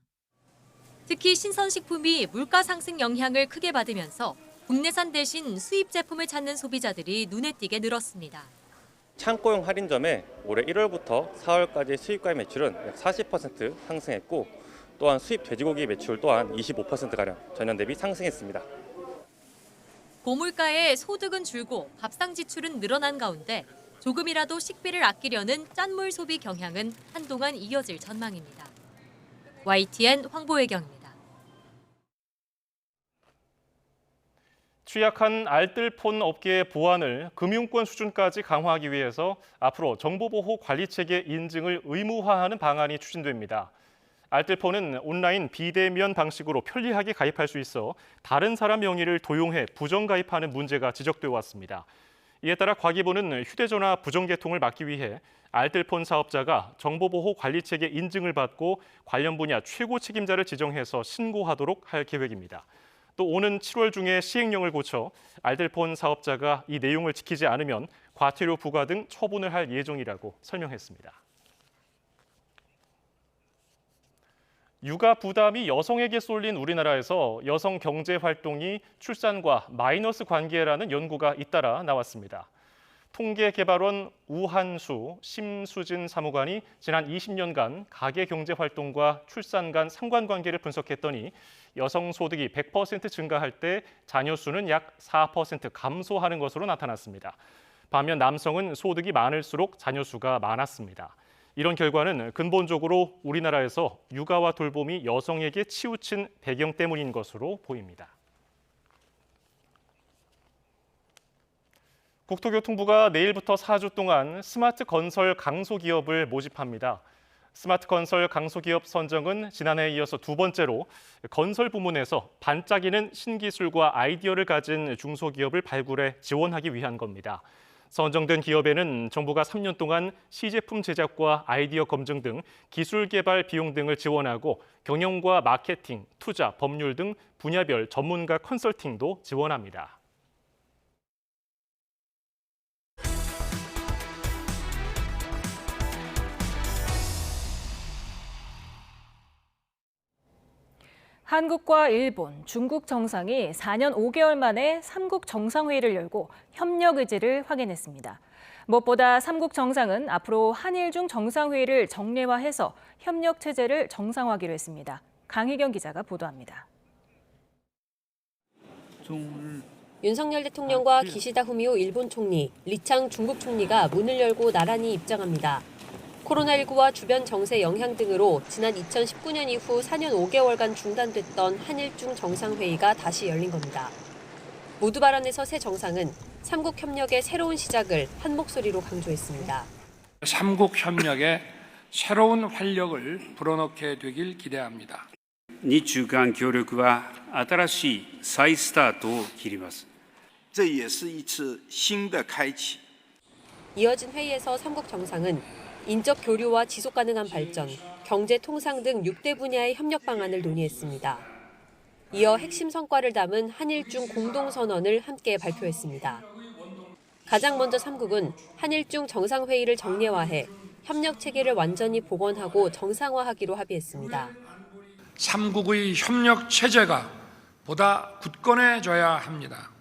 특히 신선식품이 물가 상승 영향을 크게 받으면서 국내산 대신 수입 제품을 찾는 소비자들이 눈에 띄게 늘었습니다. 창고형 할인점에 올해 1월부터 4월까지 수입과의 매출은 약 40% 상승했고 또한 수입 돼지고기 매출 또한 25%가량 전년 대비 상승했습니다. 고물가에 소득은 줄고 밥상 지출은 늘어난 가운데 조금이라도 식비를 아끼려는 짠물 소비 경향은 한동안 이어질 전망입니다. YTN 황보혜경입니다. 취약한 알뜰폰 업계의 보안을 금융권 수준까지 강화하기 위해서 앞으로 정보보호 관리체계 인증을 의무화하는 방안이 추진됩니다. 알뜰폰은 온라인 비대면 방식으로 편리하게 가입할 수 있어 다른 사람 명의를 도용해 부정가입하는 문제가 지적돼 왔습니다. 이에 따라 과기부는 휴대전화 부정개통을 막기 위해 알뜰폰 사업자가 정보보호 관리체계 인증을 받고 관련 분야 최고 책임자를 지정해서 신고하도록 할 계획입니다. 또 오는 7월 중에 시행령을 고쳐 알뜰폰 사업자가 이 내용을 지키지 않으면 과태료 부과 등 처분을 할 예정이라고 설명했습니다. 육아 부담이 여성에게 쏠린 우리나라에서 여성 경제 활동이 출산과 마이너스 관계라는 연구가 잇따라 나왔습니다. 통계개발원 우한수 심수진 사무관이 지난 20년간 가계 경제 활동과 출산 간 상관관계를 분석했더니 여성 소득이 100% 증가할 때 자녀 수는 약 4% 감소하는 것으로 나타났습니다. 반면 남성은 소득이 많을수록 자녀 수가 많았습니다. 이런 결과는 근본적으로 우리나라에서 육아와 돌봄이 여성에게 치우친 배경 때문인 것으로 보입니다. 국토교통부가 내일부터 4주 동안 스마트 건설 강소기업을 모집합니다. 스마트 건설 강소기업 선정은 지난해에 이어서 두 번째로 건설 부문에서 반짝이는 신기술과 아이디어를 가진 중소기업을 발굴해 지원하기 위한 겁니다. 선정된 기업에는 정부가 3년 동안 시제품 제작과 아이디어 검증 등 기술 개발 비용 등을 지원하고 경영과 마케팅, 투자, 법률 등 분야별 전문가 컨설팅도 지원합니다. 한국과 일본, 중국 정상이 4년 5개월 만에 3국 정상회의를 열고 협력 의지를 확인했습니다. 무엇보다 3국 정상은 앞으로 한일중 정상회의를 정례화해서 협력 체제를 정상화하기로 했습니다. 강희경 기자가 보도합니다. 윤석열 대통령과 기시다 후미오 일본 총리, 리창 중국 총리가 문을 열고 나란히 입장합니다. 코로나19와 주변 정세 영향 등으로 지난 2019년 이후 4년 5개월간 중단됐던 한일중 정상회의가 다시 열린 겁니다. 모두 발언에서 새 정상은 3국 협력의 새로운 시작을 한 목소리로 강조했습니다. 3국 협력에 새로운 활력을 불어넣게 되길 기대합니다. 日中間協力は新しい再スタートを切ります。这也是一次新的开启。 이어진 회의에서 3국 정상은 인적 교류와 지속 가능한 발전, 경제 통상 등 6대 분야의 협력 방안을 논의했습니다. 이어 핵심 성과를 담은 한일중 공동선언을 함께 발표했습니다. 가장 먼저 3국은 한일중 정상회의를 정례화해 협력 체계를 완전히 복원하고 정상화하기로 합의했습니다. 3국의 협력 체제가 보다 굳건해져야 합니다.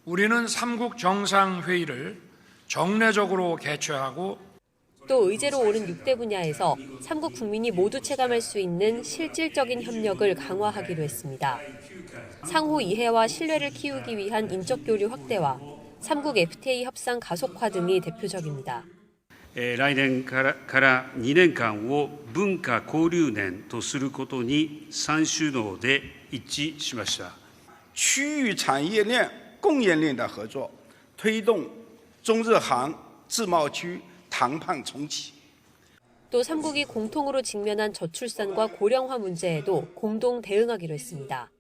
우리는 3국 정상회의를 정례적으로 개최하고 또 의제로 오른 6대 분야에서 3국 국민이 모두 체감할 수 있는 실질적인 협력을 강화하기로 했습니다. 상호 이해와 신뢰를 키우기 위한 인적 교류 확대와 3국 FTA 협상 가속화 등이 대표적입니다. 来年から2年間を文化交流年とすることに3首脳で一致しました。区域产业链、供应链的合作，推动中日韩自贸区谈判重启。 또 3국이 공통으로 직면한 저출산과 고령화 문제에도 공동 대응하기로 했습니다.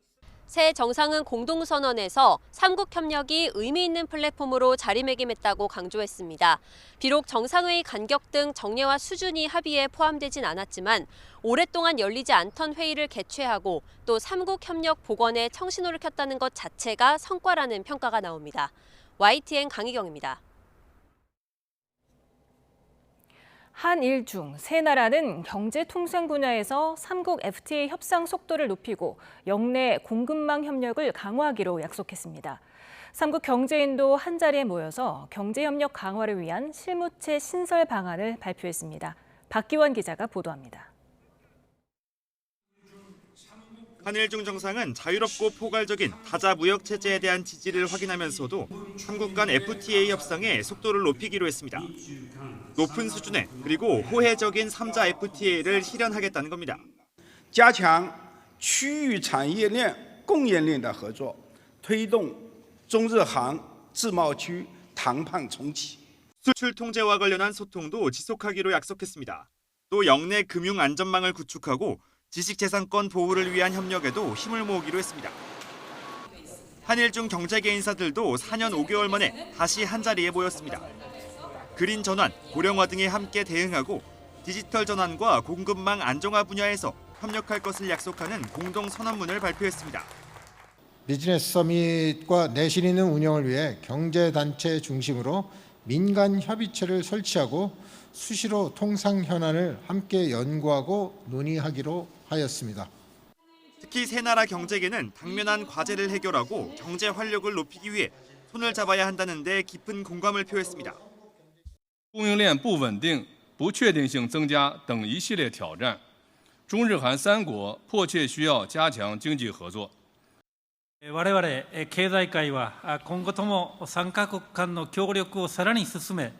새 정상은 공동선언에서 3국 협력이 의미 있는 플랫폼으로 자리매김했다고 강조했습니다. 비록 정상회의 간격 등 정례화 수준이 합의에 포함되진 않았지만 오랫동안 열리지 않던 회의를 개최하고 또 3국 협력 복원에 청신호를 켰다는 것 자체가 성과라는 평가가 나옵니다. YTN 강희경입니다. 한일중 세 나라는 경제 통상 분야에서 3국 FTA 협상 속도를 높이고 영내 공급망 협력을 강화하기로 약속했습니다. 3국 경제인도 한자리에 모여서 경제협력 강화를 위한 실무체 신설 방안을 발표했습니다. 박기원 기자가 보도합니다. 한일중 정상은 자유롭고 포괄적인 다자 무역 체제에 대한 지지를 확인하면서도 3국 간 FTA 협상의 속도를 높이기로 했습니다. 높은 수준의 그리고 호혜적인 3자 FTA를 실현하겠다는 겁니다. 加强区域产业链、供应链的合作，推动中日韩自贸区谈判重启。 수출 통제와 관련한 소통도 지속하기로 약속했습니다. 또 영내 금융 안전망을 구축하고 지식재산권 보호를 위한 협력에도 힘을 모으기로 했습니다. 한일중 경제계 인사들도 4년 5개월 만에 다시 한자리에 모였습니다. 그린 전환, 고령화 등에 함께 대응하고 디지털 전환과 공급망 안정화 분야에서 협력할 것을 약속하는 공동 선언문을 발표했습니다. 비즈니스 서밋과 내실 있는 운영을 위해 경제단체 중심으로 민간 협의체를 설치하고 수시로 통상 현안을 함께 연구하고 논의하기로 하였습니다. 특히 세 나라 경제계는 당면한 과제를 해결하고 경제 활력을 높이기 위해 손을 잡아야 한다는 데 깊은 공감을 표했습니다. 供应链不稳定、不确定性增加等一系列挑战，中日韩三国迫切需要加强经济合作。我々経済界は今後とも3カ国間の協力をさらに進め、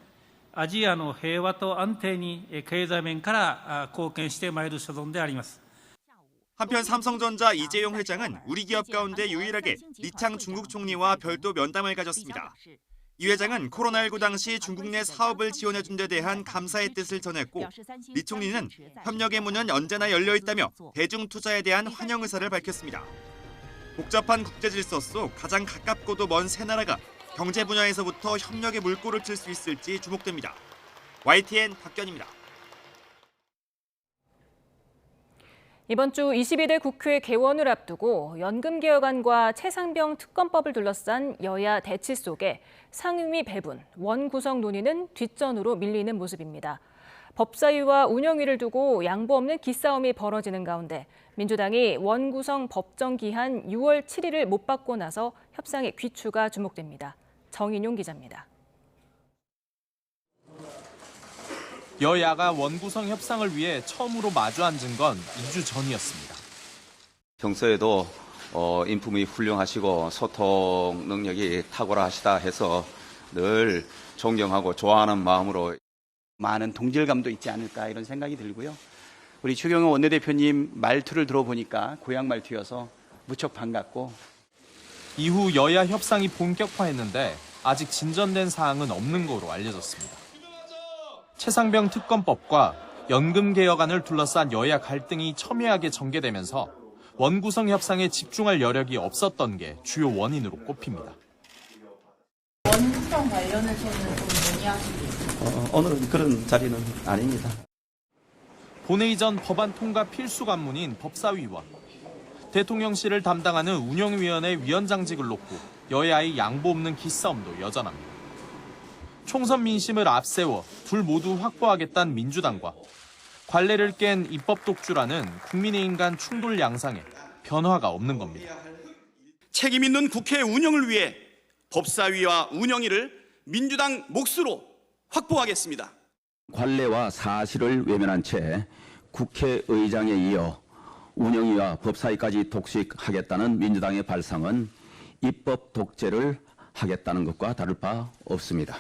アジアの平和と安定に経済面から貢献してまいる所存であります。 한편 삼성전자 이재용 회장은 우리 기업 가운데 유일하게 리창 중국 총리와 별도 면담을 가졌습니다. 이 회장은 코로나19 당시 중국 내 사업을 지원해준 데 대한 감사의 뜻을 전했고 리 총리는 협력의 문은 언제나 열려 있다며 대중 투자에 대한 환영 의사를 밝혔습니다. 복잡한 국제 질서 속 가장 가깝고도 먼 세 나라가 경제 분야에서부터 협력의 물꼬를 틀 수 있을지 주목됩니다. YTN 박견입니다. 이번 주 22대 국회 개원을 앞두고 연금개혁안과 최상병 특검법을 둘러싼 여야 대치 속에 상임위 배분, 원 구성 논의는 뒷전으로 밀리는 모습입니다. 법사위와 운영위를 두고 양보 없는 기싸움이 벌어지는 가운데 민주당이 원구성 법정 기한 6월 7일을 못 받고 나서 협상의 귀추가 주목됩니다. 정인용 기자입니다. 여야가 원구성 협상을 위해 처음으로 마주 앉은 건 2주 전이었습니다. 평소에도 인품이 훌륭하시고 소통 능력이 탁월하시다 해서 늘 존경하고 좋아하는 마음으로 많은 동질감도 있지 않을까 이런 생각이 들고요. 우리 추경호 원내대표님 말투를 들어보니까 고향 말투여서 무척 반갑고. 이후 여야 협상이 본격화했는데 아직 진전된 사항은 없는 거로 알려졌습니다. 최상병 특검법과 연금 개혁안을 둘러싼 여야 갈등이 첨예하게 전개되면서 원구성 협상에 집중할 여력이 없었던 게 주요 원인으로 꼽힙니다. 원구성 관련해서는 좀 논의하시겠어요? 오늘은 그런 자리는 아닙니다. 본회의 전 법안 통과 필수 관문인 법사위와 대통령실을 담당하는 운영위원회 위원장직을 놓고 여야의 양보 없는 기싸움도 여전합니다. 총선 민심을 앞세워 둘 모두 확보하겠다는 민주당과 관례를 깬 입법 독주라는 국민의힘 간 충돌 양상에 변화가 없는 겁니다. 책임 있는 국회 운영을 위해 법사위와 운영위를 민주당 몫으로 확보하겠습니다. 관례와 사실을 외면한 채 국회의장에 이어 운영위와 법사위까지 독식하겠다는 민주당의 발상은 입법 독재를 하겠다는 것과 다를 바 없습니다.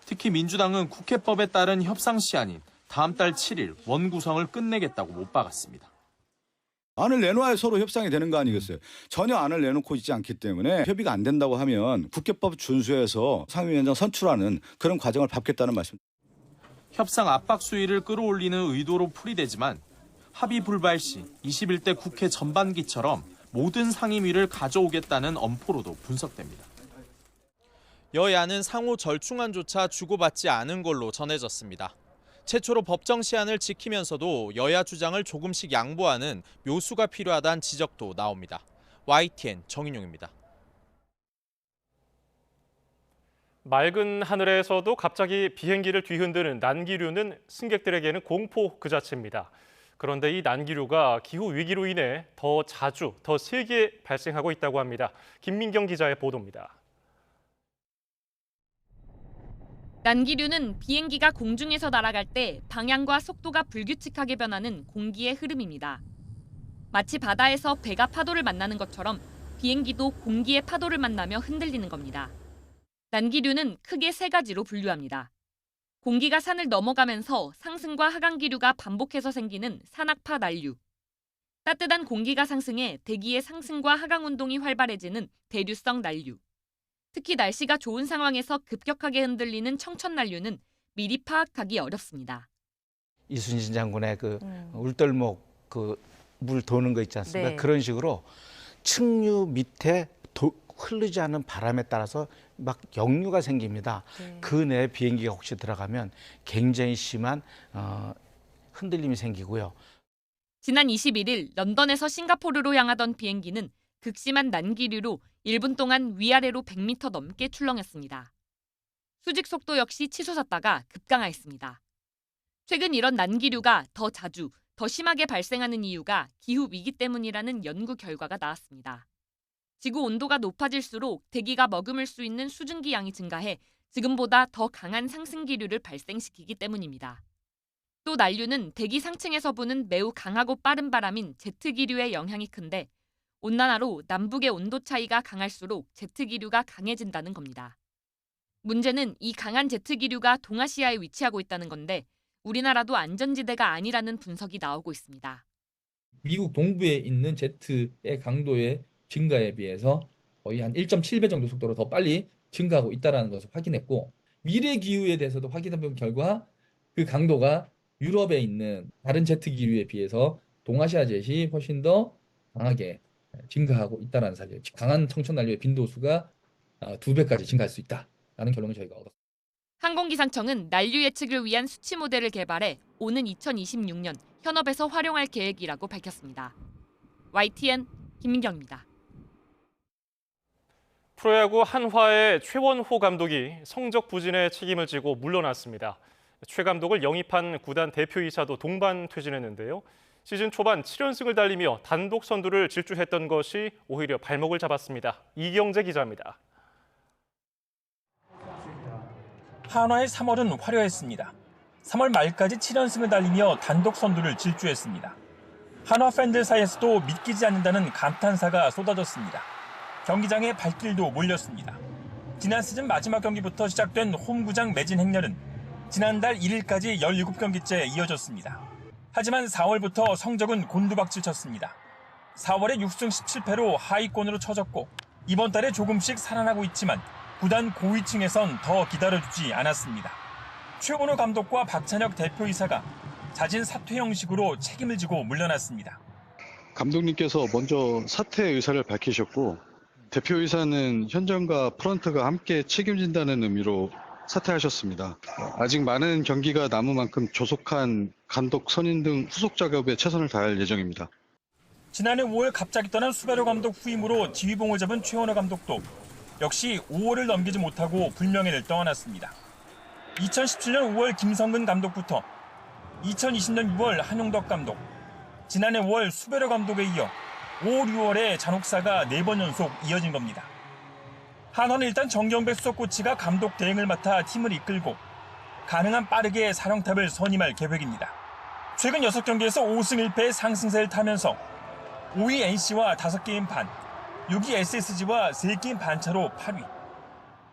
특히 민주당은 국회법에 따른 협상 시한인 다음 달 7일 원구성을 끝내겠다고 못 박았습니다. 안을 내놓아야 서로 협상이 되는 거 아니겠어요? 전혀 안을 내놓고 있지 않기 때문에 협의가 안 된다고 하면 국회법 준수해서 상임위원장 선출하는 그런 과정을 밟겠다는 말씀. 협상 압박 수위를 끌어올리는 의도로 풀이되지만 합의 불발 시 21대 국회 전반기처럼 모든 상임위를 가져오겠다는 엄포로도 분석됩니다. 여야는 상호 절충안조차 주고받지 않은 걸로 전해졌습니다. 최초로 법정 시한을 지키면서도 여야 주장을 조금씩 양보하는 묘수가 필요하다는 지적도 나옵니다. YTN 정인용입니다. 맑은 하늘에서도 갑자기 비행기를 뒤흔드는 난기류는 승객들에게는 공포 그 자체입니다. 그런데 이 난기류가 기후 위기로 인해 더 자주, 더 세게 발생하고 있다고 합니다. 김민경 기자의 보도입니다. 난기류는 비행기가 공중에서 날아갈 때 방향과 속도가 불규칙하게 변하는 공기의 흐름입니다. 마치 바다에서 배가 파도를 만나는 것처럼 비행기도 공기의 파도를 만나며 흔들리는 겁니다. 난기류는 크게 3가지로 분류합니다. 공기가 산을 넘어가면서 상승과 하강기류가 반복해서 생기는 산악파 난류. 따뜻한 공기가 상승해 대기의 상승과 하강 운동이 활발해지는 대류성 난류. 특히 날씨가 좋은 상황에서 급격하게 흔들리는 청천 난류는 미리 파악하기 어렵습니다. 이순신 장군의 그 울덜목 그 물 도는 거 있지 않습니까? 네. 그런 식으로 측류 밑에 흐르지 않은 바람에 따라서 막 역류가 생깁니다. 네. 그 내에 비행기가 혹시 들어가면 굉장히 심한 흔들림이 생기고요. 지난 21일 런던에서 싱가포르로 향하던 비행기는 극심한 난기류로 1분 동안 위아래로 100m 넘게 출렁였습니다. 수직 속도 역시 치솟았다가 급강하했습니다. 최근 이런 난기류가 더 자주, 더 심하게 발생하는 이유가 기후 위기 때문이라는 연구 결과가 나왔습니다. 지구 온도가 높아질수록 대기가 머금을 수 있는 수증기 양이 증가해 지금보다 더 강한 상승기류를 발생시키기 때문입니다. 또 난류는 대기 상층에서 부는 매우 강하고 빠른 바람인 제트기류의 영향이 큰데 온난화로 남북의 온도 차이가 강할수록 제트기류가 강해진다는 겁니다. 문제는 이 강한 제트기류가 동아시아에 위치하고 있다는 건데 우리나라도 안전지대가 아니라는 분석이 나오고 있습니다. 미국 동부에 있는 제트의 강도의 증가에 비해서 거의 한 1.7배 정도 속도로 더 빨리 증가하고 있다는 것을 확인했고 미래 기후에 대해서도 확인해본 결과 그 강도가 유럽에 있는 다른 제트 기류에 비해서 동아시아 제시 훨씬 더 강하게 증가하고 있다는 사실. 강한 청천 난류의 빈도수가 2배까지 증가할 수 있다라는 결론을 저희가 얻었습니다. 항공기상청은 난류 예측을 위한 수치 모델을 개발해 오는 2026년 현업에서 활용할 계획이라고 밝혔습니다. YTN 김민경입니다. 프로야구 한화의 최원호 감독이 성적 부진에 책임을 지고 물러났습니다. 최 감독을 영입한 구단 대표이사도 동반 퇴진했는데요. 시즌 초반 7연승을 달리며 단독 선두를 질주했던 것이 오히려 발목을 잡았습니다. 이경재 기자입니다. 한화의 3월은 화려했습니다. 3월 말까지 7연승을 달리며 단독 선두를 질주했습니다. 한화 팬들 사이에서도 믿기지 않는다는 감탄사가 쏟아졌습니다. 경기장에 발길도 몰렸습니다. 지난 시즌 마지막 경기부터 시작된 홈구장 매진 행렬은 지난달 1일까지 17경기째 이어졌습니다. 하지만 4월부터 성적은 곤두박질 쳤습니다. 4월에 6승 17패로 하위권으로 처졌고 이번 달에 조금씩 살아나고 있지만 구단 고위층에선 더 기다려주지 않았습니다. 최원호 감독과 박찬혁 대표이사가 자진 사퇴 형식으로 책임을 지고 물러났습니다. 감독님께서 먼저 사퇴 의사를 밝히셨고 대표이사는 현장과 프런트가 함께 책임진다는 의미로 사퇴하셨습니다. 아직 많은 경기가 남은 만큼 조속한 감독 선임 등 후속 작업에 최선을 다할 예정입니다. 지난해 5월 갑자기 떠난 수베로 감독 후임으로 지휘봉을 잡은 최원호 감독도 역시 5월을 넘기지 못하고 불명예를 떠안았습니다. 2017년 5월 김성근 감독부터 2020년 6월 한용덕 감독, 지난해 5월 수베로 감독에 이어 5월, 6월에 잔혹사가 4번 연속 이어진 겁니다. 한화는 일단 정경백 수석 코치가 감독 대행을 맡아 팀을 이끌고 가능한 빠르게 사령탑을 선임할 계획입니다. 최근 6경기에서 5승 1패의 상승세를 타면서 5위 NC와 5게임 반, 6위 SSG와 3게임 반차로 8위.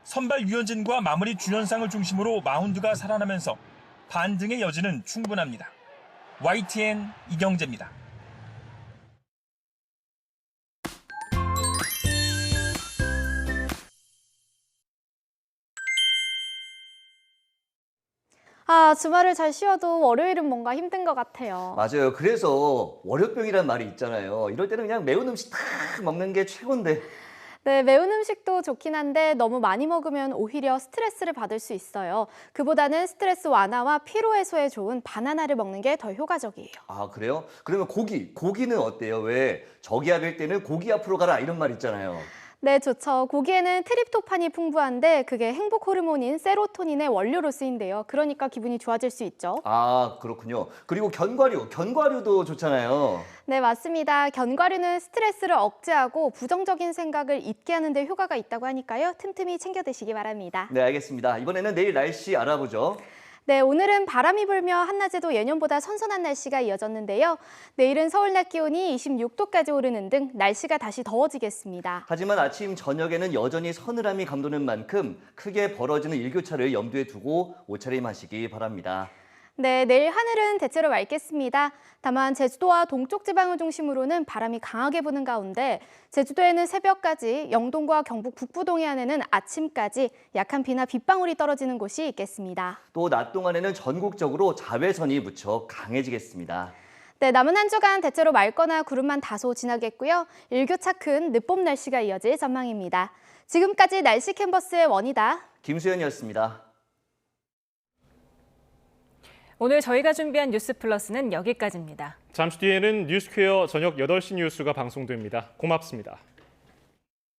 선발 유현진과 마무리 주연상을 중심으로 마운드가 살아나면서 반등의 여지는 충분합니다. YTN 이경재입니다. 주말을 잘 쉬어도 월요일은 뭔가 힘든 것 같아요. 맞아요. 그래서 월요병이란 말이 있잖아요. 이럴 때는 그냥 매운 음식 탁 먹는 게 최고인데. 네, 매운 음식도 좋긴 한데 너무 많이 먹으면 오히려 스트레스를 받을 수 있어요. 그보다는 스트레스 완화와 피로 해소에 좋은 바나나를 먹는 게 더 효과적이에요. 아, 그래요? 그러면 고기는 어때요? 왜 저기압일 때는 고기 앞으로 가라 이런 말 있잖아요. 네, 좋죠. 고기에는 트립토판이 풍부한데 그게 행복 호르몬인 세로토닌의 원료로 쓰인대요. 그러니까 기분이 좋아질 수 있죠. 아, 그렇군요. 그리고 견과류도 좋잖아요. 네, 맞습니다. 견과류는 스트레스를 억제하고 부정적인 생각을 잊게 하는 데 효과가 있다고 하니까요. 틈틈이 챙겨 드시기 바랍니다. 네, 알겠습니다. 이번에는 내일 날씨 알아보죠. 네, 오늘은 바람이 불며 한낮에도 예년보다 선선한 날씨가 이어졌는데요. 내일은 서울 낮 기온이 26도까지 오르는 등 날씨가 다시 더워지겠습니다. 하지만 아침, 저녁에는 여전히 서늘함이 감도는 만큼 크게 벌어지는 일교차를 염두에 두고 옷차림하시기 바랍니다. 네, 내일 하늘은 대체로 맑겠습니다. 다만 제주도와 동쪽 지방을 중심으로는 바람이 강하게 부는 가운데 제주도에는 새벽까지, 영동과 경북 북부 동해안에는 아침까지 약한 비나 빗방울이 떨어지는 곳이 있겠습니다. 또 낮 동안에는 전국적으로 자외선이 무척 강해지겠습니다. 네, 남은 한 주간 대체로 맑거나 구름만 다소 지나겠고요. 일교차 큰 늦봄 날씨가 이어질 전망입니다. 지금까지 날씨 캔버스의 원이다. 김수현이었습니다. 오늘 저희가 준비한 뉴스 플러스는 여기까지입니다. 잠시 뒤에는 뉴스퀘어 저녁 8시 뉴스가 방송됩니다. 고맙습니다.